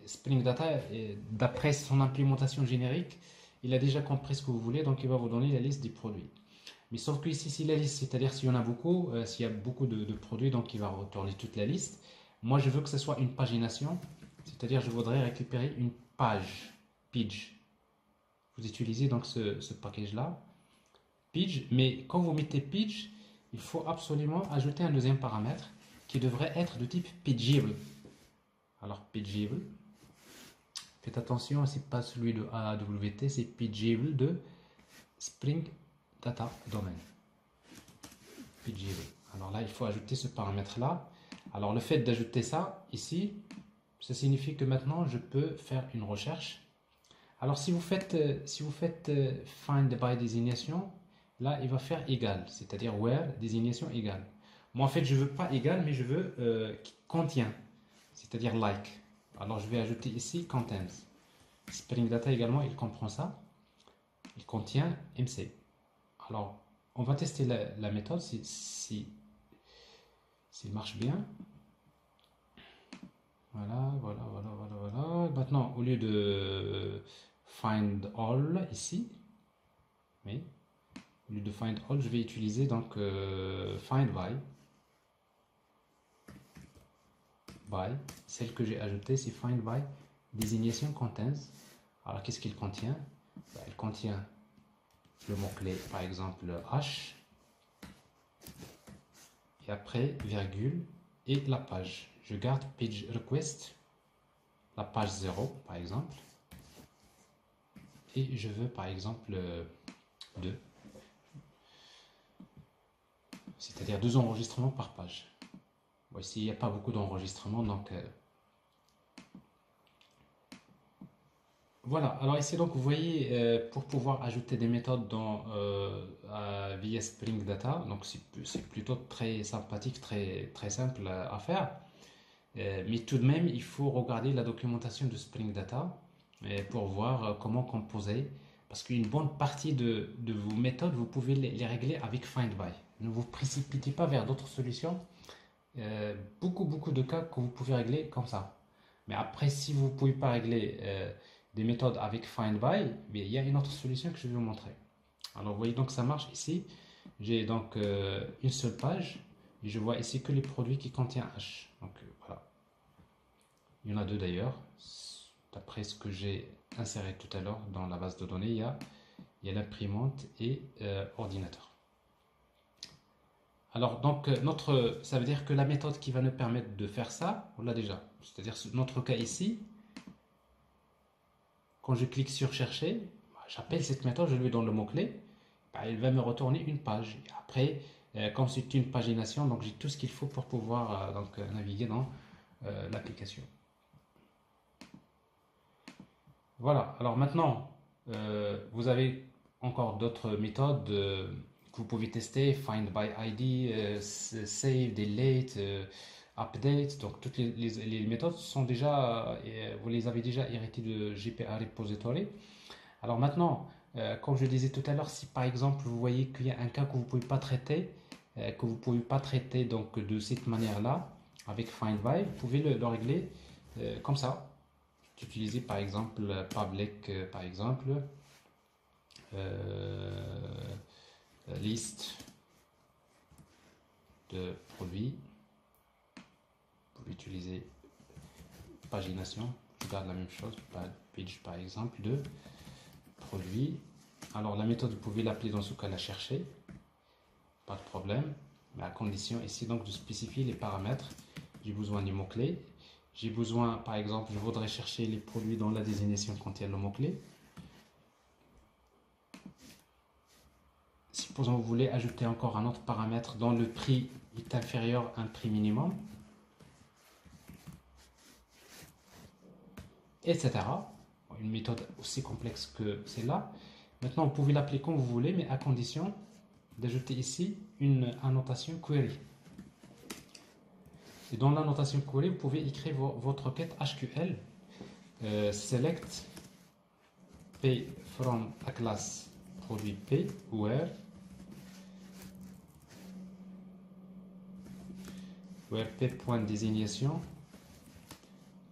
Spring Data, d'après son implémentation générique, il a déjà compris ce que vous voulez, donc il va vous donner la liste des produits. Mais sauf que ici, c'est la liste, c'est-à-dire s'il y en a beaucoup, s'il y a beaucoup de produits, donc il va retourner toute la liste. Moi, je veux que ce soit une pagination, c'est-à-dire je voudrais récupérer une page, page. Vous utilisez donc ce package-là, page, mais quand vous mettez page, il faut absolument ajouter un deuxième paramètre qui devrait être de type pageable. Alors, pageable, faites attention, ce n'est pas celui de AWT, c'est pageable de Spring Data Domain. Pageable. Alors là, il faut ajouter ce paramètre-là. Alors, le fait d'ajouter ça ici, ça signifie que maintenant, je peux faire une recherche. Alors, si vous faites find by désignation, là, il va faire égal, c'est-à-dire where désignation égale. Moi, en fait, je ne veux pas égal, mais je veux qui contient, c'est-à-dire like. Alors, je vais ajouter ici contains. Spring Data également, il comprend ça. Il contient MC. Alors, on va tester la méthode si marche bien. Voilà. Maintenant, au lieu de find all ici, oui, au lieu de find all, je vais utiliser donc find by. Celle que j'ai ajoutée, c'est find by désignation contains. Alors, qu'est-ce qu'il contient? Il contient le mot-clé, par exemple H, et après virgule et la page. Je garde page request, la page 0 par exemple, et je veux par exemple 2, c'est-à-dire 2 enregistrements par page. Bon, ici il n'y a pas beaucoup d'enregistrements, donc voilà. Alors ici donc vous voyez, pour pouvoir ajouter des méthodes via Spring Data, donc c'est plutôt très sympathique, très simple à faire. Mais tout de même, il faut regarder la documentation de Spring Data pour voir comment composer. Parce qu'une bonne partie de vos méthodes, vous pouvez les régler avec FindBy. Ne vous précipitez pas vers d'autres solutions. Beaucoup de cas que vous pouvez régler comme ça. Mais après, si vous ne pouvez pas régler des méthodes avec FindBy, il y a une autre solution que je vais vous montrer. Alors, vous voyez donc ça marche ici. J'ai donc une seule page et je vois ici que les produits qui contiennent H. Donc, voilà. Il y en a deux d'ailleurs. D'après ce que j'ai inséré tout à l'heure dans la base de données, il y a l'imprimante et ordinateur. Alors, donc, ça veut dire que la méthode qui va nous permettre de faire ça, on l'a déjà. C'est-à-dire, notre cas ici, quand je clique sur chercher, j'appelle cette méthode, je lui donne le mot-clé, il va me retourner une page. Et après, comme c'est une pagination, donc j'ai tout ce qu'il faut pour pouvoir naviguer dans l'application. Voilà, alors maintenant, vous avez encore d'autres méthodes que vous pouvez tester, Find by ID, Save, Delete, Update. Donc toutes les méthodes sont déjà, vous les avez déjà héritées de GPA Repository. Alors maintenant, comme je disais tout à l'heure, si par exemple vous voyez qu'il y a un cas que vous ne pouvez pas traiter, donc de cette manière-là, avec Find by, vous pouvez le régler comme ça. Utiliser par exemple public, par exemple, liste de produits. Vous pouvez utiliser pagination, je garde la même chose, page par exemple, de produits. Alors la méthode, vous pouvez l'appeler dans ce cas la chercher, pas de problème, mais à condition ici donc de spécifier les paramètres. J'ai besoin du mot-clé. J'ai besoin, par exemple, je voudrais chercher les produits dont la désignation contient le mot-clé. Supposons que vous voulez ajouter encore un autre paramètre dont le prix est inférieur à un prix minimum, etc. Une méthode aussi complexe que celle-là. Maintenant, vous pouvez l'appeler comme vous voulez, mais à condition d'ajouter ici une annotation query. Et dans l'annotation query, vous pouvez écrire votre requête HQL select p from a class produit p where p.désignation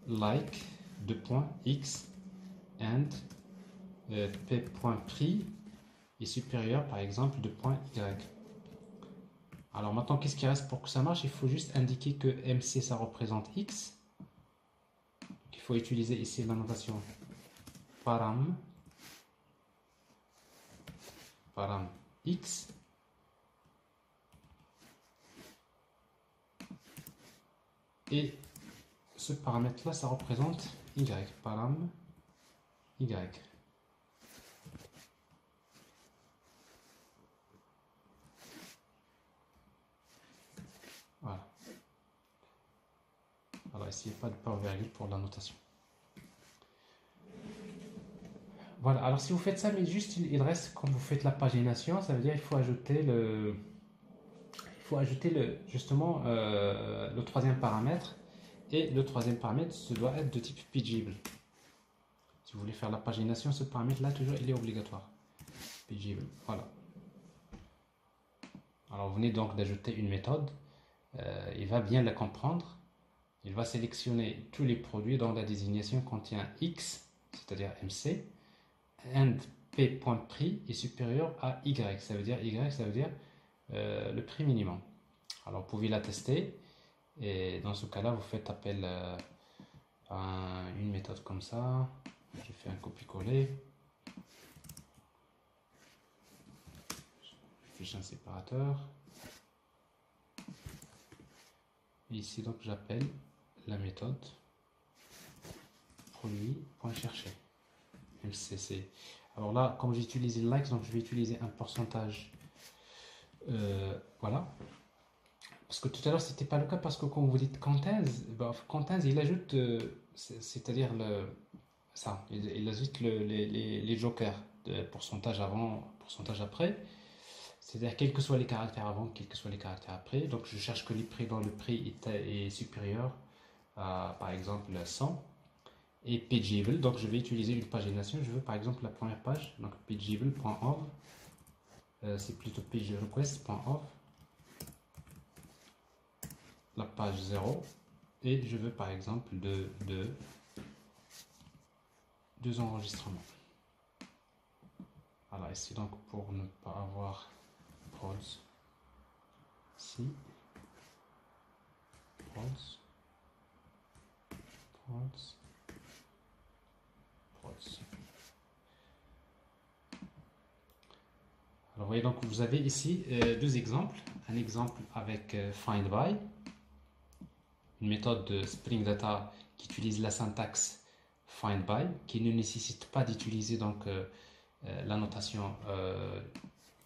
like x and p.prix est supérieur par exemple de .y. Alors maintenant, qu'est-ce qui reste pour que ça marche? Il faut juste indiquer que MC ça représente x. Il faut utiliser ici la notation param x et ce paramètre là ça représente y, param y. Voilà. Alors ici il n'y a pas de point virgule pour la notation. Voilà, alors si vous faites ça, mais juste il reste, quand vous faites la pagination, ça veut dire qu'il faut ajouter justement le troisième paramètre. Et le troisième paramètre, ce doit être de type pageable. Si vous voulez faire la pagination, ce paramètre-là, toujours, il est obligatoire. Pageable, voilà. Alors, vous venez donc d'ajouter une méthode. Il va bien la comprendre. Il va sélectionner tous les produits dont la désignation contient X, c'est-à-dire MC, and P.prix est supérieur à Y. Ça veut dire Y, ça veut dire le prix minimum. Alors, vous pouvez la tester. Et dans ce cas-là, vous faites appel à une méthode comme ça. Je fais un copier-coller. j'affiche un séparateur. Et ici, donc, j'appelle la méthode produit.chercher. MCC. Alors là, comme j'ai utilisé le likes, donc je vais utiliser un pourcentage. Voilà. Parce que tout à l'heure, c'était pas le cas, parce que quand vous dites contains, ben, contains, il ajoute, c'est-à-dire ça, il ajoute les jokers, de pourcentage avant, pourcentage après. C'est-à-dire, quels que soient les caractères avant, quels que soient les caractères après. Donc, je cherche que les prix dans le prix est supérieur à, par exemple, 100. Et pageable, donc je vais utiliser une pagination. Je veux par exemple la première page, donc pageable.org, c'est plutôt pagerequest.org, la page 0, et je veux par exemple deux enregistrements. Voilà, ici donc pour ne pas avoir prods, si, prods, prods. Alors, vous voyez, donc vous avez ici deux exemples. Un exemple avec findBy, une méthode de Spring Data qui utilise la syntaxe findBy, qui ne nécessite pas d'utiliser donc la notation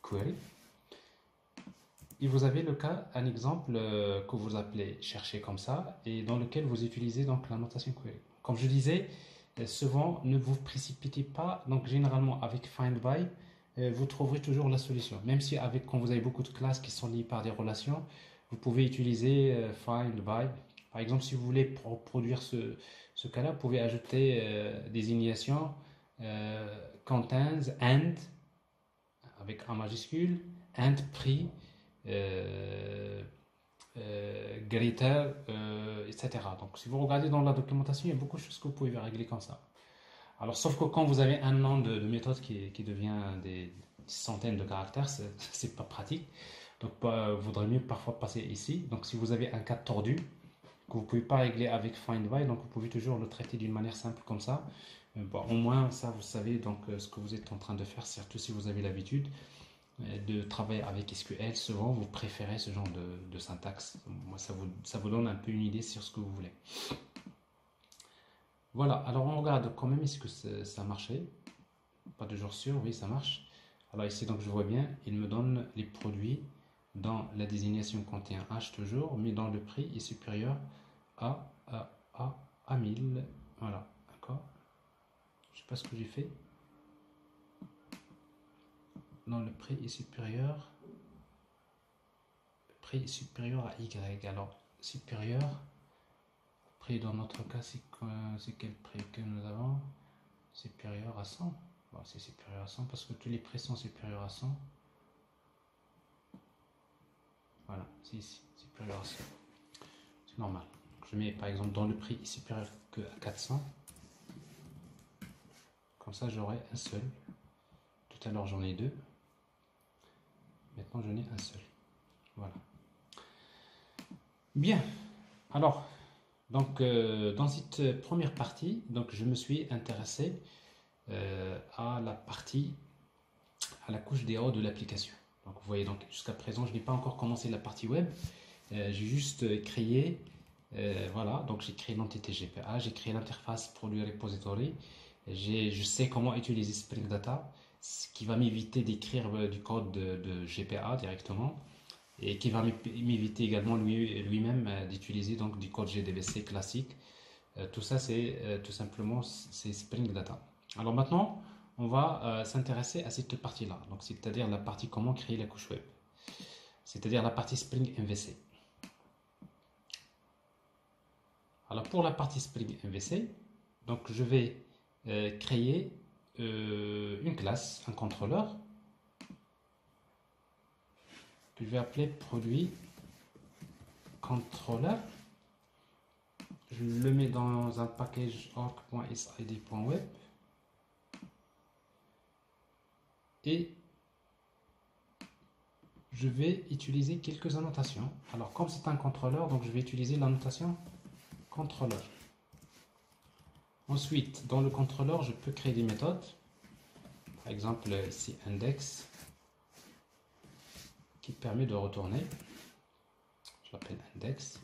query. Et vous avez le cas, un exemple que vous appelez chercher comme ça, et dans lequel vous utilisez donc la notation query. Comme je disais, souvent ne vous précipitez pas. Donc généralement avec findBy, vous trouverez toujours la solution. Même si quand vous avez beaucoup de classes qui sont liées par des relations, vous pouvez utiliser findBy. Par exemple, si vous voulez produire ce cas-là, vous pouvez ajouter désignation contains and avec un majuscule and prix greater, etc. Donc si vous regardez dans la documentation, il y a beaucoup de choses que vous pouvez régler comme ça. Alors sauf que quand vous avez un nom de méthode qui devient des centaines de caractères, c'est pas pratique. Donc il vaudrait mieux parfois passer ici. Donc si vous avez un cas tordu que vous ne pouvez pas régler avec findBy, donc vous pouvez toujours le traiter d'une manière simple comme ça. Bon, au moins ça vous savez donc ce que vous êtes en train de faire, surtout si vous avez l'habitude de travailler avec SQL. Souvent vous préférez ce genre de syntaxe. Moi ça vous donne un peu une idée sur ce que vous voulez. Voilà, alors on regarde quand même est-ce que ça marchait. Pas de jour sûr, oui ça marche. Alors ici donc je vois bien, il me donne les produits dans la désignation contient H toujours, mais dans le prix est supérieur à 1000. Voilà, d'accord. Je sais pas ce que j'ai fait. Dans le prix est supérieur. Le prix est supérieur à Y. Alors, supérieur. Prix dans notre cas, c'est quel prix que nous avons? Supérieur à 100. Bon, c'est supérieur à 100 parce que tous les prix sont supérieurs à 100. Voilà, c'est ici, supérieur à 100. C'est normal. Donc, je mets par exemple dans le prix est supérieur que à 400. Comme ça, j'aurai un seul. Tout à l'heure, j'en ai deux. Maintenant, j'en ai un seul. Voilà. Bien. Alors, donc, dans cette première partie, donc, je me suis intéressé à la couche des hauts de l'application. Donc, vous voyez, donc jusqu'à présent, je n'ai pas encore commencé la partie web. J'ai juste créé, voilà, donc j'ai créé l'entité GPA, j'ai créé l'interface produit repository. Je sais comment utiliser Spring Data, ce qui va m'éviter d'écrire du code de GPA directement et qui va m'éviter également lui-même d'utiliser donc du code GDBC classique. Tout ça, c'est tout simplement c'est Spring Data. Alors maintenant, on va s'intéresser à cette partie-là, donc c'est-à-dire la partie comment créer la couche web, c'est-à-dire la partie Spring MVC. Alors pour la partie Spring MVC, donc je vais créer une classe, un contrôleur que je vais appeler produit controller. Je le mets dans un package org.sid.web et je vais utiliser quelques annotations. Alors comme c'est un contrôleur, donc je vais utiliser l'annotation contrôleur. Ensuite, dans le contrôleur, je peux créer des méthodes. Par exemple, ici index qui permet de retourner, je l'appelle index,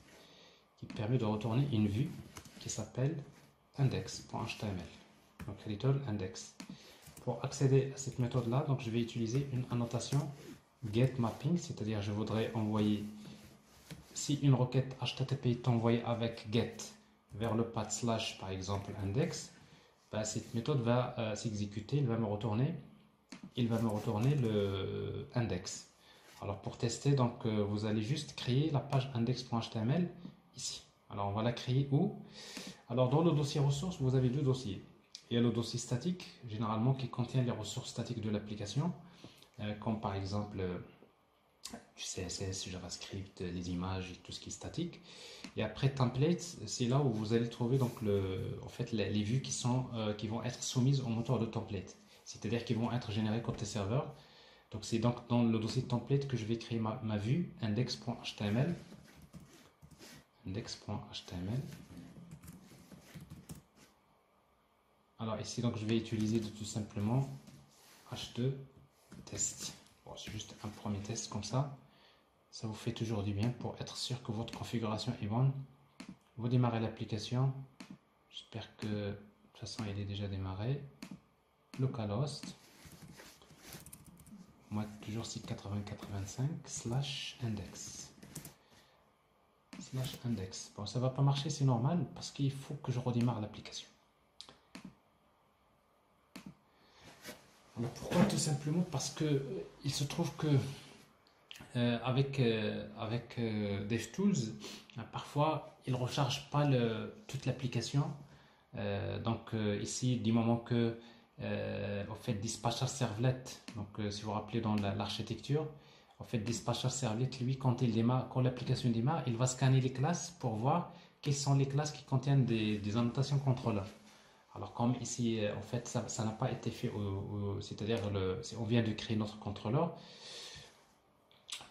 qui permet de retourner une vue qui s'appelle index.html. Donc return index. Pour accéder à cette méthode-là, donc je vais utiliser une annotation getMapping, c'est-à-dire je voudrais envoyer, si une requête HTTP est envoyée avec get vers le path slash par exemple index, ben, cette méthode va s'exécuter, il va me retourner le index. Alors pour tester, donc vous allez juste créer la page index.html ici. Alors on va la créer où? Alors dans le dossier ressources, vous avez deux dossiers. Il y a le dossier statique, généralement qui contient les ressources statiques de l'application, comme par exemple du CSS, JavaScript, les images et tout ce qui est statique. Et après templates, c'est là où vous allez trouver donc en fait les vues qui vont être soumises au moteur de template, c'est-à-dire qui vont être générées côté serveur. Donc c'est donc dans le dossier template que je vais créer ma vue index.html. Index.html. Alors ici donc je vais utiliser tout simplement h2 test. Bon, c'est juste un premier test comme ça. Ça vous fait toujours du bien pour être sûr que votre configuration est bonne. Vous démarrez l'application. J'espère que de toute façon il est déjà démarré. Localhost. Moi toujours c'est 8085 /index. /index. Bon, ça va pas marcher, c'est normal parce qu'il faut que je redémarre l'application. Alors pourquoi? Tout simplement parce que il se trouve que avec DevTools, parfois il ne recharge pas toute l'application. Donc ici, du moment que au fait Dispatcher Servlet, donc si vous vous rappelez dans l'architecture, en fait Dispatcher Servlet, lui, quand l'application démarre, il va scanner les classes pour voir quelles sont les classes qui contiennent des annotations contrôleurs. Alors comme ici, en fait, ça n'a pas été fait, c'est-à-dire on vient de créer notre contrôleur,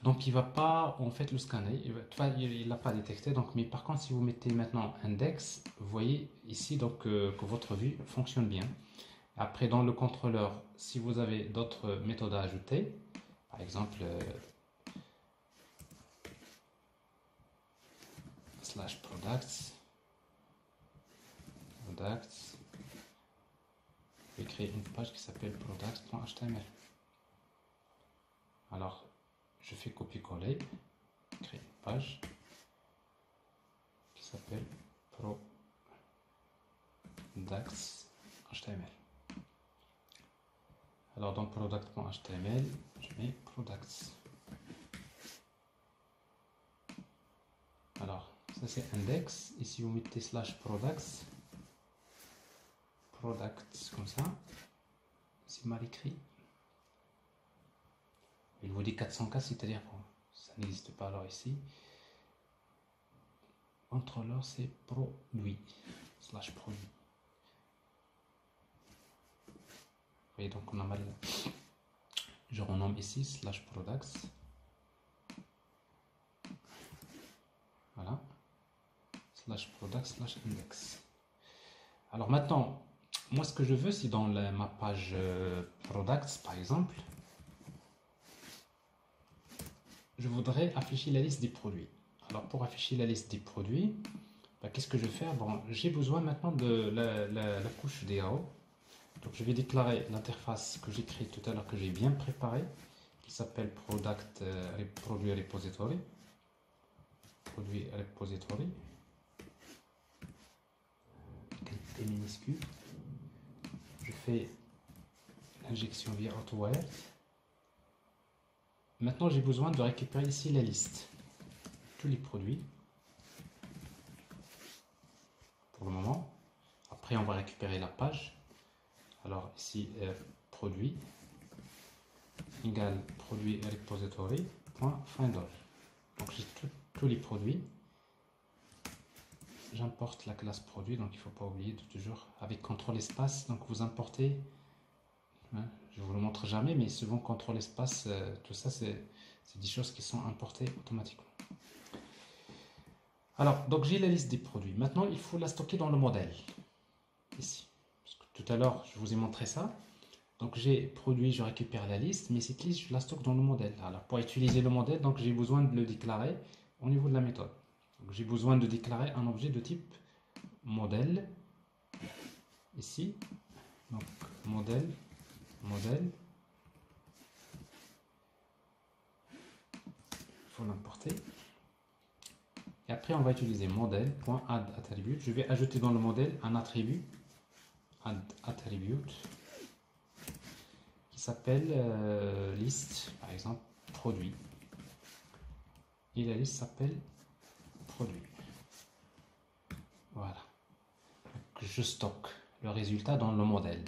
donc il ne va pas en fait le scanner, il ne l'a pas détecté. Donc, mais par contre, si vous mettez maintenant index, vous voyez ici donc que votre vue fonctionne bien. Après, dans le contrôleur, si vous avez d'autres méthodes à ajouter, par exemple /products, je vais créer une page qui s'appelle products.html. Alors, je fais copier-coller, créer une page qui s'appelle products.html. Alors, dans product.html, je mets products. Alors, ça c'est index. Ici, vous mettez /products. Products comme ça. C'est mal écrit. Il vous dit 400K, c'est-à-dire bon, ça n'existe pas. Alors ici, contrôleur c'est produit /produit. Vous voyez donc on a mal. Je renomme ici /products. Voilà. /products/index. Alors maintenant, moi ce que je veux, c'est dans ma page products par exemple, je voudrais afficher la liste des produits. Alors pour afficher la liste des produits, qu'est-ce que je vais faire? Bon, j'ai besoin maintenant de la couche DAO. Donc je vais déclarer l'interface que j'ai créée tout à l'heure, que j'ai bien préparée, qui s'appelle produit repository. Produit repository. Qualité minuscule. Je fais l'injection via AutoWire. Maintenant, j'ai besoin de récupérer ici la liste. Tous les produits. Pour le moment. Après, on va récupérer la page. Alors, ici, produit égale produit repository.findAll. Donc, j'ai tous les produits. J'importe la classe produit. Donc, il ne faut pas oublier de toujours, avec CTRL espace, donc vous importez. Hein, je ne vous le montre jamais, mais souvent CTRL espace, tout ça, c'est des choses qui sont importées automatiquement. Alors, donc j'ai la liste des produits. Maintenant, il faut la stocker dans le modèle. Ici. Parce que tout à l'heure, je vous ai montré ça. Donc j'ai produit, je récupère la liste, mais cette liste, je la stocke dans le modèle. Alors pour utiliser le modèle, donc j'ai besoin de le déclarer au niveau de la méthode. J'ai besoin de déclarer un objet de type modèle, ici. Donc modèle, il faut l'importer. Et après, on va utiliser modèle.addAttribute. Je vais ajouter dans le modèle un attribut, addAttribute, qui s'appelle liste, par exemple, produit. Et la liste s'appelle produit. Voilà. Donc, je stocke le résultat dans le modèle.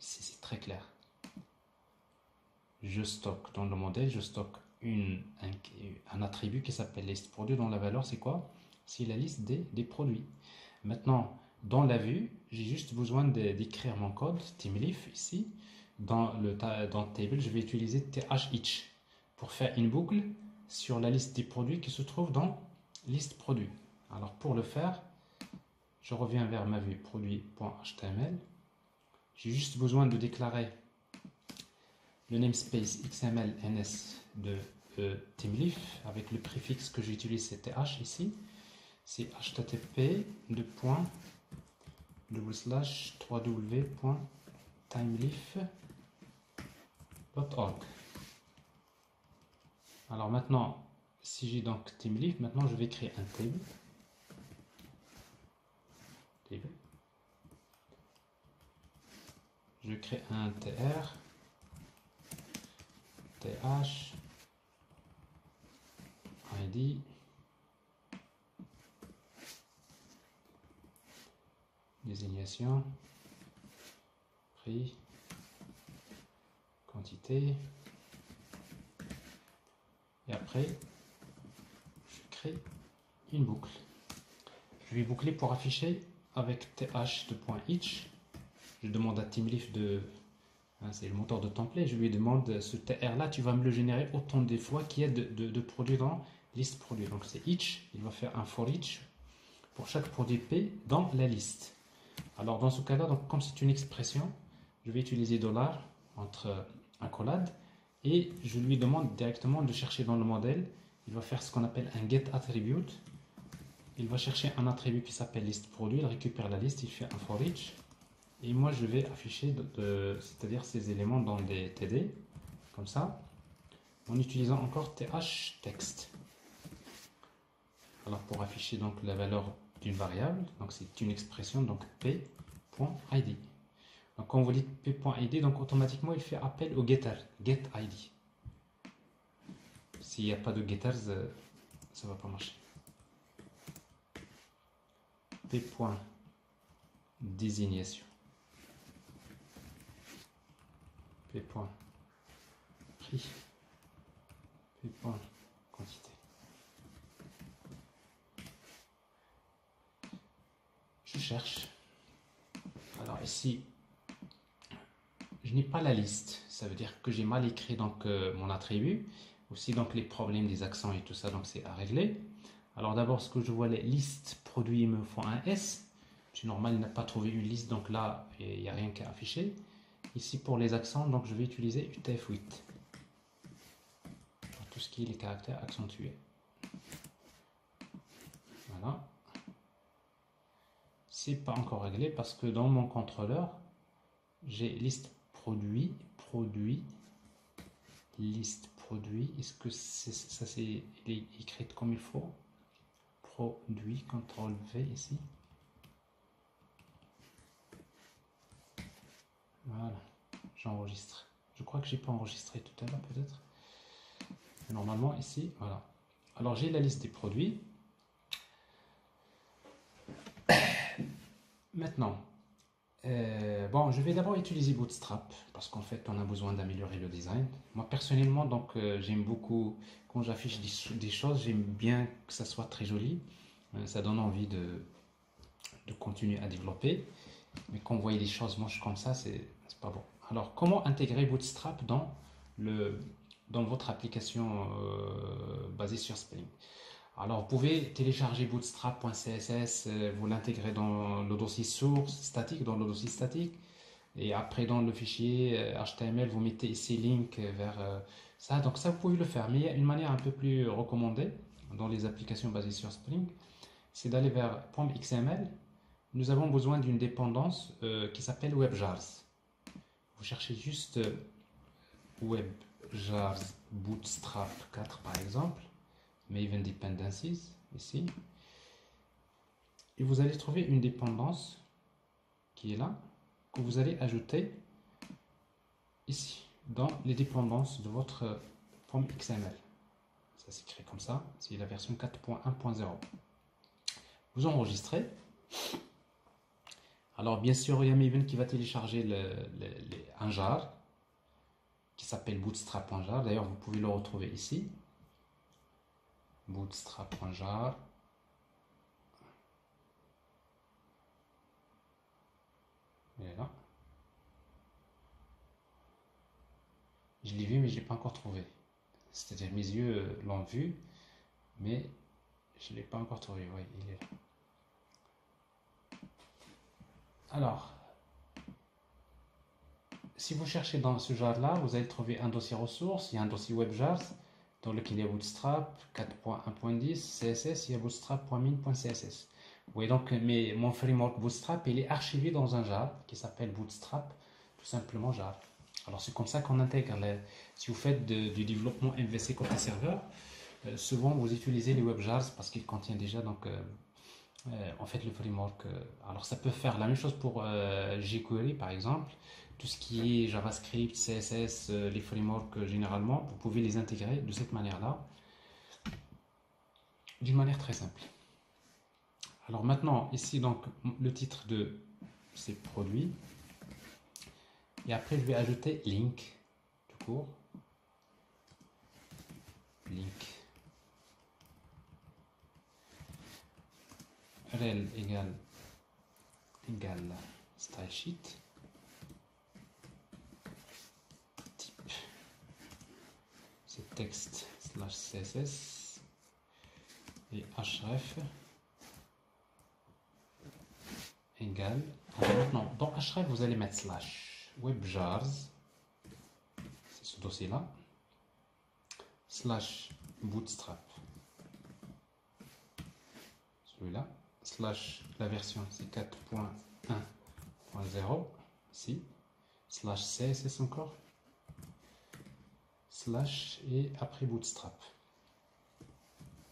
Ici, c'est très clair. Je stocke dans le modèle, je stocke un attribut qui s'appelle liste produit, dont la valeur c'est quoi? C'est la liste des produits. Maintenant, dans la vue, j'ai juste besoin d'écrire mon code, teamleaf ici. Dans le table, je vais utiliser theach pour faire une boucle sur la liste des produits qui se trouve dans liste produit. Alors pour le faire, je reviens vers ma vue produit.html. J'ai juste besoin de déclarer le namespace XML NS de teamleaf avec le préfixe que j'utilise, c'est th ici. C'est http://www.teamleaf.org. Alors maintenant, si j'ai donc teamleaf, maintenant je vais créer un table. Je crée un tr, th, id, désignation, prix, quantité, et après je crée une boucle. Je vais boucler pour afficher avec th2.each. Je demande à teamleaf c'est le moteur de template, je lui demande ce tr là, tu vas me le générer autant de fois qu'il y a de produits dans liste produit. Donc c'est each, il va faire un for each pour chaque produit P dans la liste. Alors dans ce cas-là, donc comme c'est une expression, je vais utiliser $ entre accolade et je lui demande directement de chercher dans le modèle. Il va faire ce qu'on appelle un get attribute. Il va chercher un attribut qui s'appelle liste produit, il récupère la liste, il fait un for each. Et moi je vais afficher c'est-à-dire ces éléments dans des TD, comme ça, en utilisant encore th text. Alors pour afficher donc la valeur d'une variable, donc c'est une expression, donc p.id. Donc quand vous dites p.id, donc automatiquement il fait appel au getter, getID. S'il n'y a pas de getters, ça ne va pas marcher. p.désignation, p.prix, p.quantité. Je cherche. Alors ici, je n'ai pas la liste. Ça veut dire que j'ai mal écrit donc mon attribut. Aussi donc les problèmes des accents et tout ça, donc c'est à régler. Alors d'abord, ce que je vois, les listes produits, il me faut un S. C'est normal, il n'a pas trouvé une liste, donc là, il n'y a rien qu'à afficher. Ici pour les accents, donc je vais utiliser UTF-8 pour tout ce qui est les caractères accentués. Voilà. C'est pas encore réglé parce que dans mon contrôleur, j'ai liste produit, liste produit. Est-ce que ça c'est écrit comme il faut? Produit, CTRL V ici. Voilà, j'enregistre. Je crois que j'ai pas enregistré tout à l'heure peut-être. Normalement ici, voilà. Alors j'ai la liste des produits. Maintenant, bon, je vais d'abord utiliser Bootstrap parce qu'en fait, on a besoin d'améliorer le design. Moi, personnellement, donc, j'aime beaucoup quand j'affiche des choses, j'aime bien que ça soit très joli. Ça donne envie de continuer à développer. Mais quand vous voyez les choses moches comme ça, c'est pas bon. Alors, comment intégrer Bootstrap dans votre application basée sur Spring? Alors, vous pouvez télécharger bootstrap.css, vous l'intégrez dans le dossier source statique, Et après, dans le fichier HTML, vous mettez ici link vers ça. Donc ça, vous pouvez le faire. Mais il y a une manière un peu plus recommandée dans les applications basées sur Spring, c'est d'aller vers .xml. Nous avons besoin d'une dépendance qui s'appelle WebJars. Vous cherchez juste WebJars Bootstrap 4 par exemple, Maven Dependencies ici. Et vous allez trouver une dépendance qui est là, que vous allez ajouter ici, dans les dépendances de votre .xml. Ça s'écrit comme ça, c'est la version 4.1.0. Vous enregistrez. Alors bien sûr, il y a Maven qui va télécharger un jar qui s'appelle bootstrap.jar. D'ailleurs, vous pouvez le retrouver ici. Bootstrap.jar. Il est là. Je l'ai vu, mais je ne l'ai pas encore trouvé. C'est-à-dire, mes yeux l'ont vu, mais je ne l'ai pas encore trouvé. Oui, il est là. Alors, si vous cherchez dans ce jar-là, vous allez trouver un dossier ressources, il y a un dossier WebJars, dans lequel il y a Bootstrap 4.1.10, CSS, il y a bootstrap.min.css. Vous voyez donc, mon framework Bootstrap, il est archivé dans un jar qui s'appelle Bootstrap, tout simplement jar. Alors c'est comme ça qu'on intègre, si vous faites du développement MVC côté serveur, souvent vous utilisez les WebJars parce qu'ils contiennent déjà donc, en fait le framework. Alors ça peut faire la même chose pour jQuery par exemple, tout ce qui est JavaScript, CSS, les frameworks généralement, vous pouvez les intégrer de cette manière-là, d'une manière très simple. Alors maintenant, ici donc le titre de ces produits, et après je vais ajouter link, tout court, link, rel égale style sheet, type, c'est texte slash css, et href égale. Alors maintenant, dans href, vous allez mettre slash webjars, c'est ce dossier-là, slash bootstrap, celui-là, slash la version c'est 4.1.0, ici, slash css encore, slash et après bootstrap,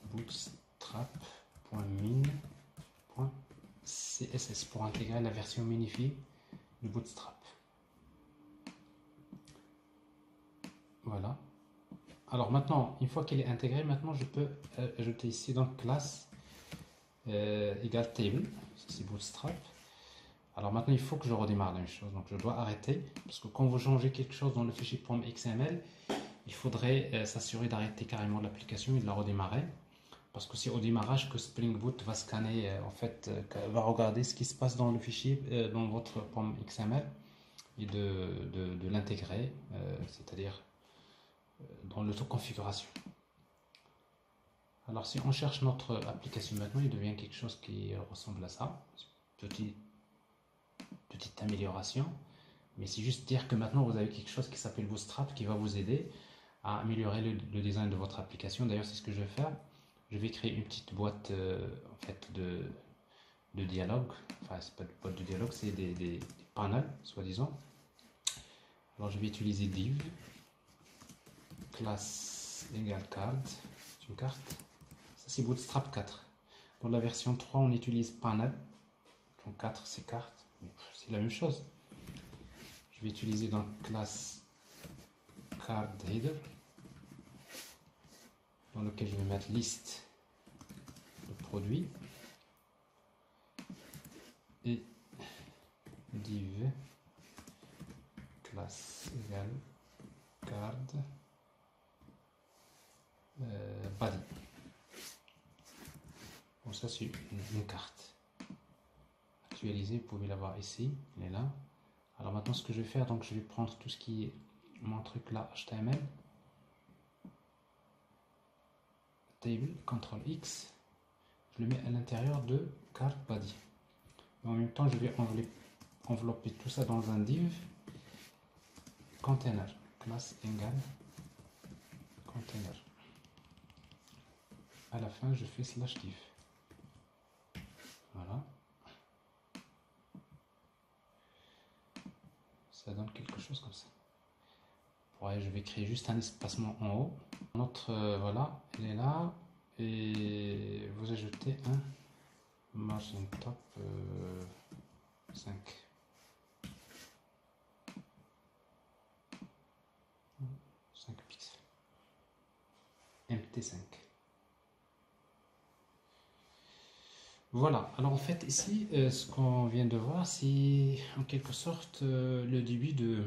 bootstrap.min.css pour intégrer la version minifiée de Bootstrap. Voilà. Alors maintenant, une fois qu'elle est intégrée, maintenant je peux ajouter ici donc classe égale table, c'est Bootstrap. Alors maintenant, il faut que je redémarre la même chose. Donc je dois arrêter, parce que quand vous changez quelque chose dans le fichier .xml, il faudrait s'assurer d'arrêter carrément l'application et de la redémarrer. Parce que c'est au démarrage que Spring Boot va scanner, en fait, va regarder ce qui se passe dans le fichier, dans votre .xml, et de l'intégrer, c'est-à-dire dans l'autoconfiguration. Alors si on cherche notre application maintenant, il devient quelque chose qui ressemble à ça. Petite amélioration. Mais c'est juste dire que maintenant vous avez quelque chose qui s'appelle Bootstrap qui va vous aider à améliorer le design de votre application. D'ailleurs, c'est ce que je vais faire. Je vais créer une petite boîte en fait de dialogue. Enfin, c'est pas de boîte de dialogue, c'est des panels, soi-disant. Alors, je vais utiliser div, classe égale card, c'est une carte. Ça, c'est Bootstrap 4. Dans la version 3, on utilise panel. Donc 4, c'est carte. C'est la même chose. Je vais utiliser donc classe card header, dans lequel je vais mettre liste de produits et div classe égale card body. Bon, ça c'est une carte actualisée, vous pouvez la voir ici, elle est là. Alors maintenant ce que je vais faire, donc je vais prendre tout ce qui est mon truc là, HTML, table, CTRL X, je le mets à l'intérieur de card body. En même temps, je vais enlever envelopper tout ça dans un div container, classe égale container. À la fin, je fais slash div. Voilà. Ça donne quelque chose comme ça. Ouais, je vais créer juste un espacement en haut. Notre, voilà, elle est là. Et vous ajoutez un margin top 5. 5 pixels. MT5. Voilà, alors en fait ici, ce qu'on vient de voir, c'est en quelque sorte le début de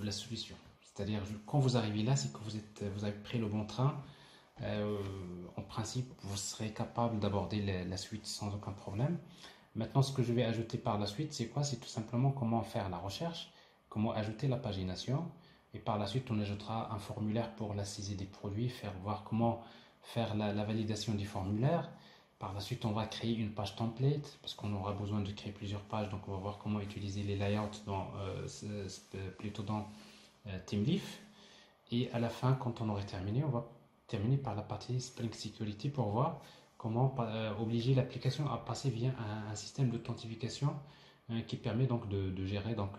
la solution. C'est-à-dire, quand vous arrivez là, c'est que vous avez pris le bon train. En principe, vous serez capable d'aborder la suite sans aucun problème. Maintenant, ce que je vais ajouter par la suite, c'est quoi? C'est tout simplement comment faire la recherche, comment ajouter la pagination. Et par la suite, on ajoutera un formulaire pour la saisie des produits, faire voir comment faire la validation du formulaire. Par la suite, on va créer une page template parce qu'on aura besoin de créer plusieurs pages. Donc, on va voir comment utiliser les layouts plutôt dans TeamLeaf. Et à la fin, quand on aurait terminé, on va terminer par la partie Spring Security pour voir comment obliger l'application à passer via un système d'authentification qui permet donc de gérer donc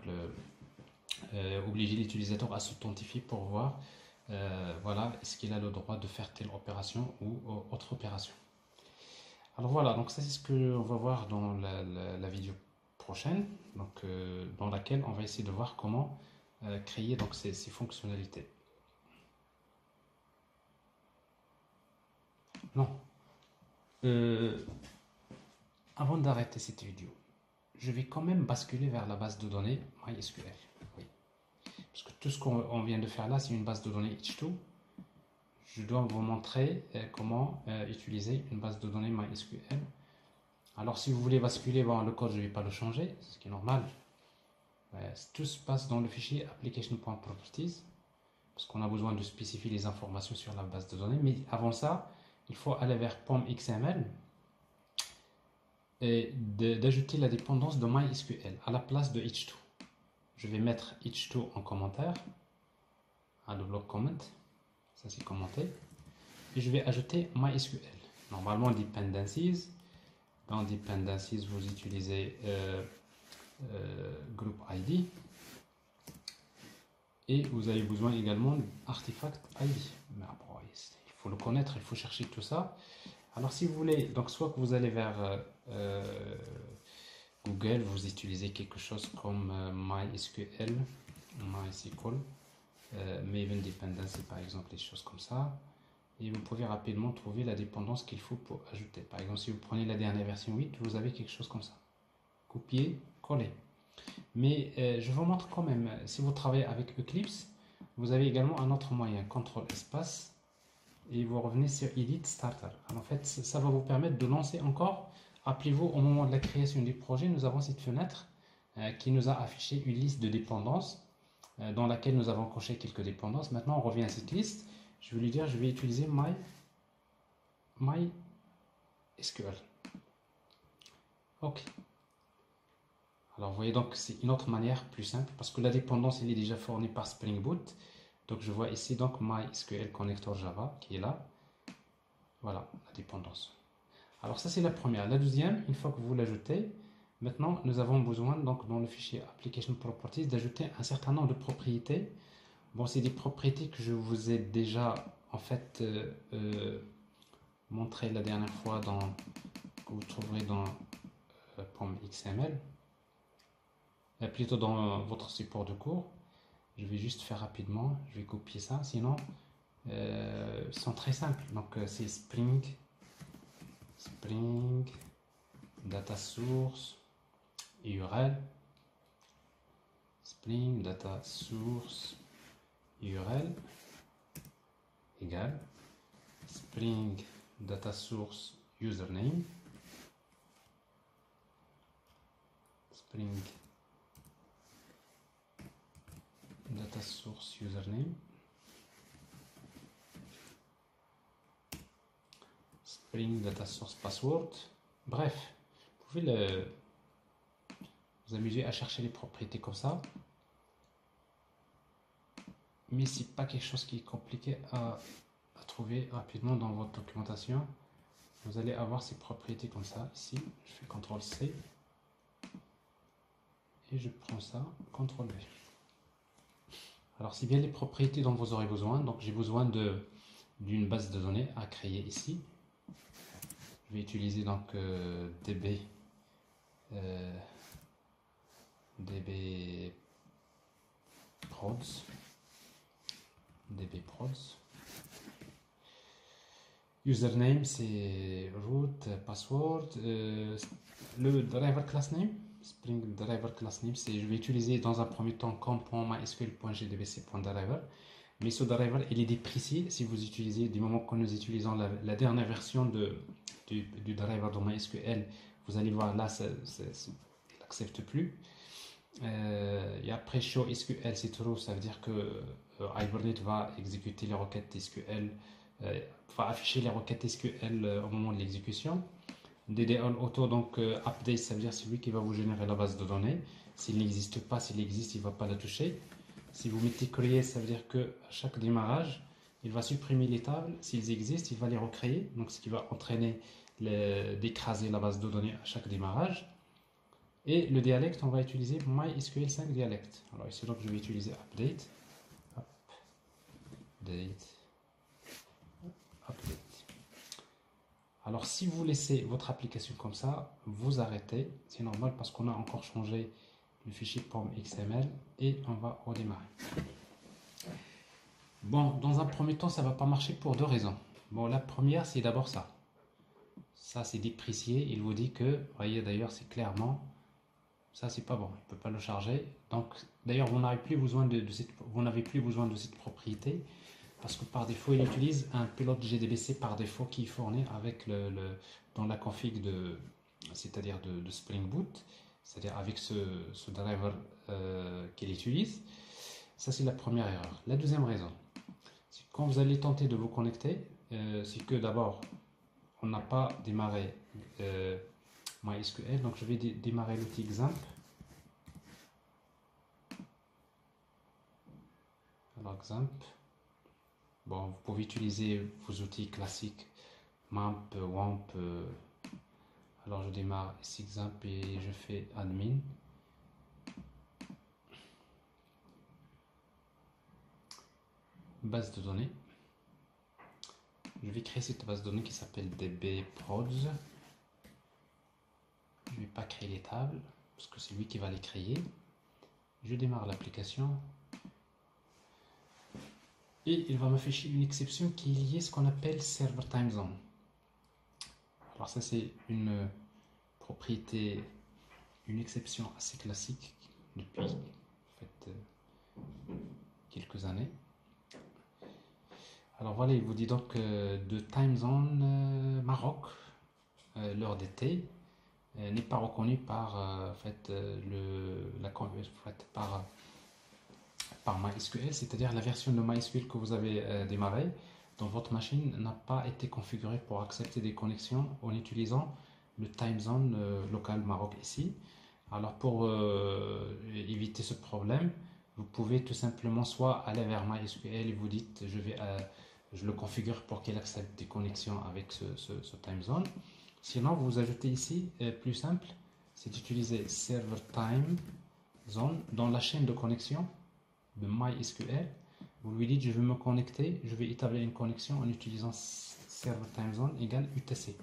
obliger l'utilisateur à s'authentifier pour voir voilà, est-ce qu'il a le droit de faire telle opération ou autre opération. Alors voilà, donc ça c'est ce qu'on va voir dans la vidéo prochaine, donc, dans laquelle on va essayer de voir comment créer donc, ces fonctionnalités. Non. Avant d'arrêter cette vidéo, je vais quand même basculer vers la base de données MySQL. Oui. Parce que tout ce qu'on vient de faire là, c'est une base de données H2. Je dois vous montrer comment utiliser une base de données MySQL. Alors si vous voulez basculer, bon, le code, je ne vais pas le changer, ce qui est normal. Tout se passe dans le fichier application.properties, parce qu'on a besoin de spécifier les informations sur la base de données. Mais avant ça, il faut aller vers POM.xml et d'ajouter la dépendance de MySQL à la place de H2. Je vais mettre H2 en commentaire, à le bloc comment, ça c'est commenté, et je vais ajouter MySQL. Normalement, dependencies, dans dependencies, vous utilisez group ID, et vous avez besoin également d'artefact ID. Mais après, il faut le connaître, il faut chercher tout ça. Alors si vous voulez, donc soit que vous allez vers Google, vous utilisez quelque chose comme MySQL, Maven Dependency par exemple, des choses comme ça. Et vous pouvez rapidement trouver la dépendance qu'il faut pour ajouter. Par exemple, si vous prenez la dernière version 8, vous avez quelque chose comme ça. Copier, coller. Mais je vous montre quand même, si vous travaillez avec Eclipse, vous avez également un autre moyen, CTRL espace, et vous revenez sur Edit Starter. Alors, en fait, ça va vous permettre de lancer encore. Rappelez-vous, au moment de la création du projet, nous avons cette fenêtre qui nous a affiché une liste de dépendances dans laquelle nous avons coché quelques dépendances. Maintenant, on revient à cette liste. Je vais lui dire, je vais utiliser MySQL. OK. Alors, vous voyez, donc, c'est une autre manière plus simple parce que la dépendance, elle est déjà fournie par Spring Boot. Donc, je vois ici, donc, MySQL Connector Java qui est là. Voilà, la dépendance. Alors, ça, c'est la première. La deuxième, une fois que vous l'ajoutez, maintenant, nous avons besoin, donc, dans le fichier Application Properties, d'ajouter un certain nombre de propriétés. Bon, c'est des propriétés que je vous ai déjà, en fait, montré la dernière fois que vous trouverez dans POM.xml. Plutôt dans votre support de cours. Je vais juste faire rapidement, je vais copier ça, sinon ils sont très simples. Donc c'est Spring Data Source URL, Spring Data Source URL égale Spring Data Source Username, Spring Data Source Username, Spring Data Source Password. Bref, vous pouvez vous amusez à chercher les propriétés comme ça. Mais c'est pas quelque chose qui est compliqué à trouver rapidement dans votre documentation. Vous allez avoir ces propriétés comme ça. Ici, je fais CTRL-C. Et je prends ça, CTRL-V. Alors, c'est bien les propriétés dont vous aurez besoin. Donc, j'ai besoin d'une base de données à créer ici. Je vais utiliser donc DB prods. Username, c'est root, password. Le driver class name, Spring driver class name, je vais utiliser dans un premier temps com.mysql.gdbc.driver. Mais ce driver, il est déprécié si vous utilisez, du moment que nous utilisons la dernière version du driver de MySQL, vous allez voir là, il n'accepte plus. Et après show SQL, c'est true, ça veut dire que Hibernate va exécuter les requêtes SQL, va afficher les requêtes SQL au moment de l'exécution. DDL auto, donc update, ça veut dire c'est lui qui va vous générer la base de données. S'il n'existe pas, s'il existe, il ne va pas la toucher. Si vous mettez create, ça veut dire que à chaque démarrage, il va supprimer les tables. S'ils existent, il va les recréer, donc ce qui va entraîner d'écraser la base de données à chaque démarrage. Et le dialecte, on va utiliser MySQL 5 dialecte. Alors ici, donc, je vais utiliser update. Update. Alors, si vous laissez votre application comme ça, vous arrêtez. C'est normal parce qu'on a encore changé le fichier POM.xml et on va redémarrer. Bon, dans un premier temps, ça ne va pas marcher pour deux raisons. Bon, la première, c'est d'abord ça. Ça, c'est déprécié. Il vous dit que, vous voyez d'ailleurs, c'est clairement... Ça, c'est pas bon, il ne peut pas le charger. Donc, d'ailleurs, vous n'avez plus besoin de cette propriété parce que par défaut, il utilise un pilote GDBC par défaut qui est fourni avec dans la config c'est-à-dire de Spring Boot, c'est-à-dire avec ce driver qu'il utilise. Ça, c'est la première erreur. La deuxième raison, c'est quand vous allez tenter de vous connecter, c'est que d'abord, on n'a pas démarré MySQL, donc je vais démarrer l'outil XAMPP. Alors XAMPP, bon, vous pouvez utiliser vos outils classiques, MAMP, WAMP. Alors je démarre ici XAMPP et je fais admin. Base de données. Je vais créer cette base de données qui s'appelle dbprods. Je ne vais pas créer les tables parce que c'est lui qui va les créer. Je démarre l'application et il va m'afficher une exception qui est liée à ce qu'on appelle server time zone. Alors ça, c'est une propriété, une exception assez classique depuis en fait, quelques années. Alors voilà, il vous dit donc de time zone Maroc, l'heure d'été, n'est pas reconnue par par MySQL, c'est-à-dire la version de MySQL que vous avez démarrée dans votre machine n'a pas été configurée pour accepter des connexions en utilisant le time zone local Maroc ici. Alors pour éviter ce problème, vous pouvez tout simplement soit aller vers MySQL et vous dites je le configure pour qu'il accepte des connexions avec ce time zone. Sinon, vous ajoutez ici, plus simple, c'est d'utiliser server time zone dans la chaîne de connexion de MySQL. Vous lui dites je veux me connecter, je vais établir une connexion en utilisant server time zone égale UTC.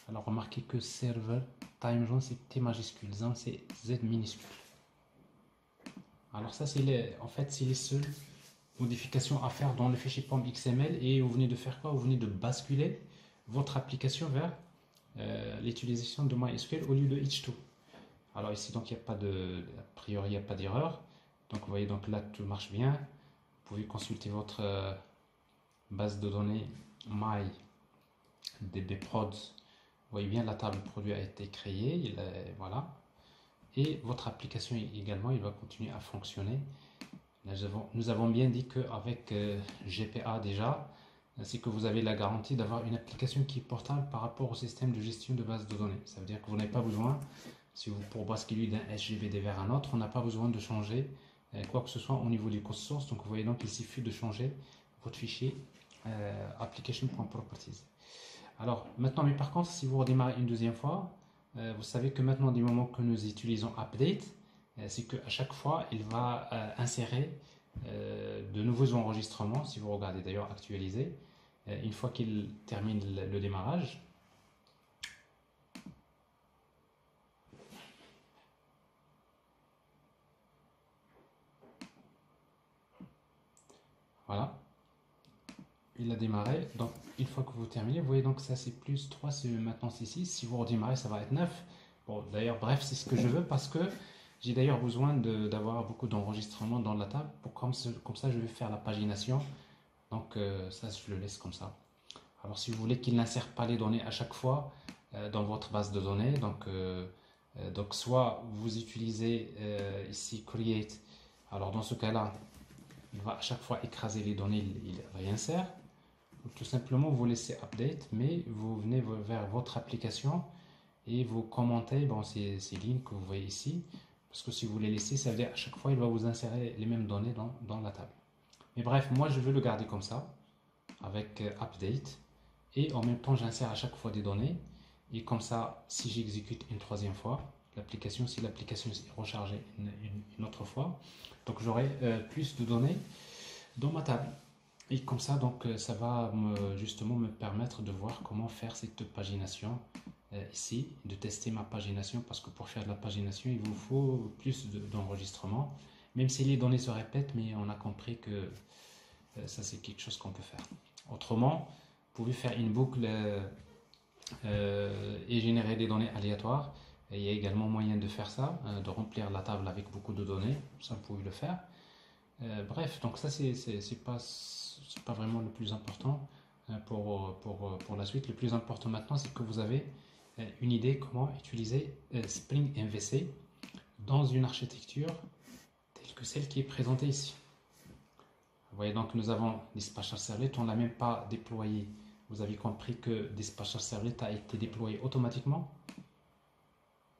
Alors remarquez que server time zone c'est T majuscule, zone c'est Z minuscule. Alors ça c'est en fait c'est les seules modifications à faire dans le fichier POM.xml et vous venez de faire quoi? Vous venez de basculer votre application vers l'utilisation de MySQL au lieu de H2. Alors ici donc il n'y a pas a priori il n'y a pas d'erreur. Donc vous voyez donc là tout marche bien. Vous pouvez consulter votre base de données MyDBProds. Vous voyez bien la table produit a été créée, voilà. Et votre application également, il va continuer à fonctionner. Là, nous avons bien dit qu'avec GPA déjà, c'est que vous avez la garantie d'avoir une application qui est portable par rapport au système de gestion de base de données. Ça veut dire que vous n'avez pas besoin, pour basculer d'un SGBD vers un autre, on n'a pas besoin de changer quoi que ce soit au niveau du code source. Donc vous voyez, donc il suffit de changer votre fichier application.properties. Alors maintenant, mais par contre, si vous redémarrez une deuxième fois, vous savez que maintenant, du moment que nous utilisons update, c'est qu'à chaque fois, il va insérer de nouveaux enregistrements. Si vous regardez d'ailleurs actualiser, une fois qu'il termine le démarrage, voilà, il a démarré. Donc une fois que vous terminez, vous voyez, donc ça c'est plus 3, maintenant c'est 6. Si vous redémarrez, ça va être 9. Bon, d'ailleurs, bref, c'est ce que je veux parce que j'ai d'ailleurs besoin d'avoir beaucoup d'enregistrements dans la table. Comme ça, je vais faire la pagination. Donc ça, je le laisse comme ça. Alors si vous voulez qu'il n'insère pas les données à chaque fois dans votre base de données, donc soit vous utilisez ici Create. Alors dans ce cas-là, il va à chaque fois écraser les données, il réinsère. Ou tout simplement, vous laissez Update, mais vous venez vers votre application et vous commentez ces lignes que vous voyez ici. Parce que si vous les laissez, ça veut dire à chaque fois, il va vous insérer les mêmes données dans la table. Mais bref, moi, je veux le garder comme ça, avec Update. Et en même temps, j'insère à chaque fois des données. Et comme ça, si j'exécute une troisième fois, si l'application est rechargée une autre fois, donc j'aurai plus de données dans ma table. Et comme ça, donc, ça va justement me permettre de voir comment faire cette pagination ici, de tester ma pagination, parce que pour faire de la pagination, il vous faut plus d'enregistrement, même si les données se répètent, mais on a compris que ça c'est quelque chose qu'on peut faire. Autrement, vous pouvez faire une boucle et générer des données aléatoires. Et il y a également moyen de faire ça, de remplir la table avec beaucoup de données, ça vous pouvez le faire. Bref, donc ça c'est pas vraiment le plus important pour la suite. Le plus important maintenant, c'est que vous avez une idée comment utiliser Spring MVC dans une architecture telle que celle qui est présentée ici. Vous voyez, donc nous avons Dispatcher Servlet, on ne l'a même pas déployé. Vous avez compris que Dispatcher Servlet a été déployé automatiquement.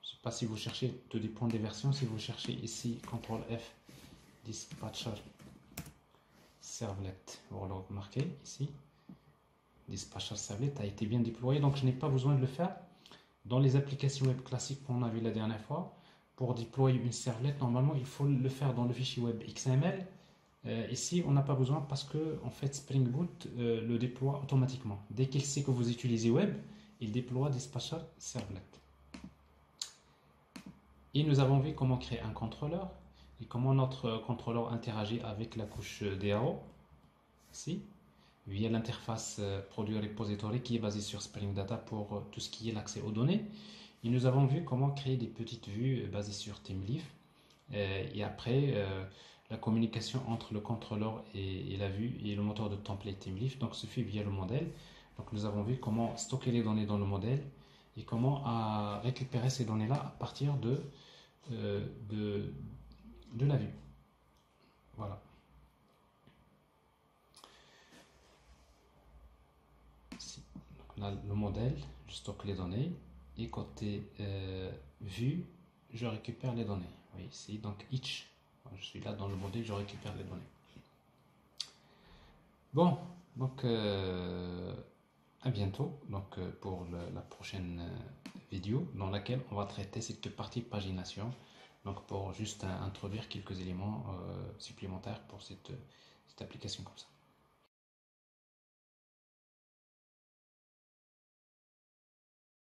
Je ne sais pas si vous cherchez tous des points de version, si vous cherchez ici CTRL F, Dispatcher Servlet, vous le remarquez ici, Dispatcher Servlet a été bien déployé, donc je n'ai pas besoin de le faire. Dans les applications web classiques qu'on a vu la dernière fois, pour déployer une servlet, normalement il faut le faire dans le fichier web XML. Ici, on n'a pas besoin parce que en fait, Spring Boot le déploie automatiquement. Dès qu'il sait que vous utilisez web, il déploie Dispatcher Servlet. Et nous avons vu comment créer un contrôleur et comment notre contrôleur interagit avec la couche DAO, ici, via l'interface Produit Repository qui est basée sur Spring Data pour tout ce qui est l'accès aux données. Et nous avons vu comment créer des petites vues basées sur ThemeLeaf. Et après, la communication entre le contrôleur et la vue et le moteur de template ThemeLeaf donc se fait via le modèle. Donc nous avons vu comment stocker les données dans le modèle et comment récupérer ces données là à partir de la vue. Voilà. Ici. Donc on a le modèle, je stocke les données et côté vue, je récupère les données. Oui, ici donc each. Je suis là dans le modèle, je récupère les données. Bon, donc à bientôt donc, pour la prochaine vidéo dans laquelle on va traiter cette partie pagination. Donc pour juste introduire quelques éléments supplémentaires pour cette application comme ça.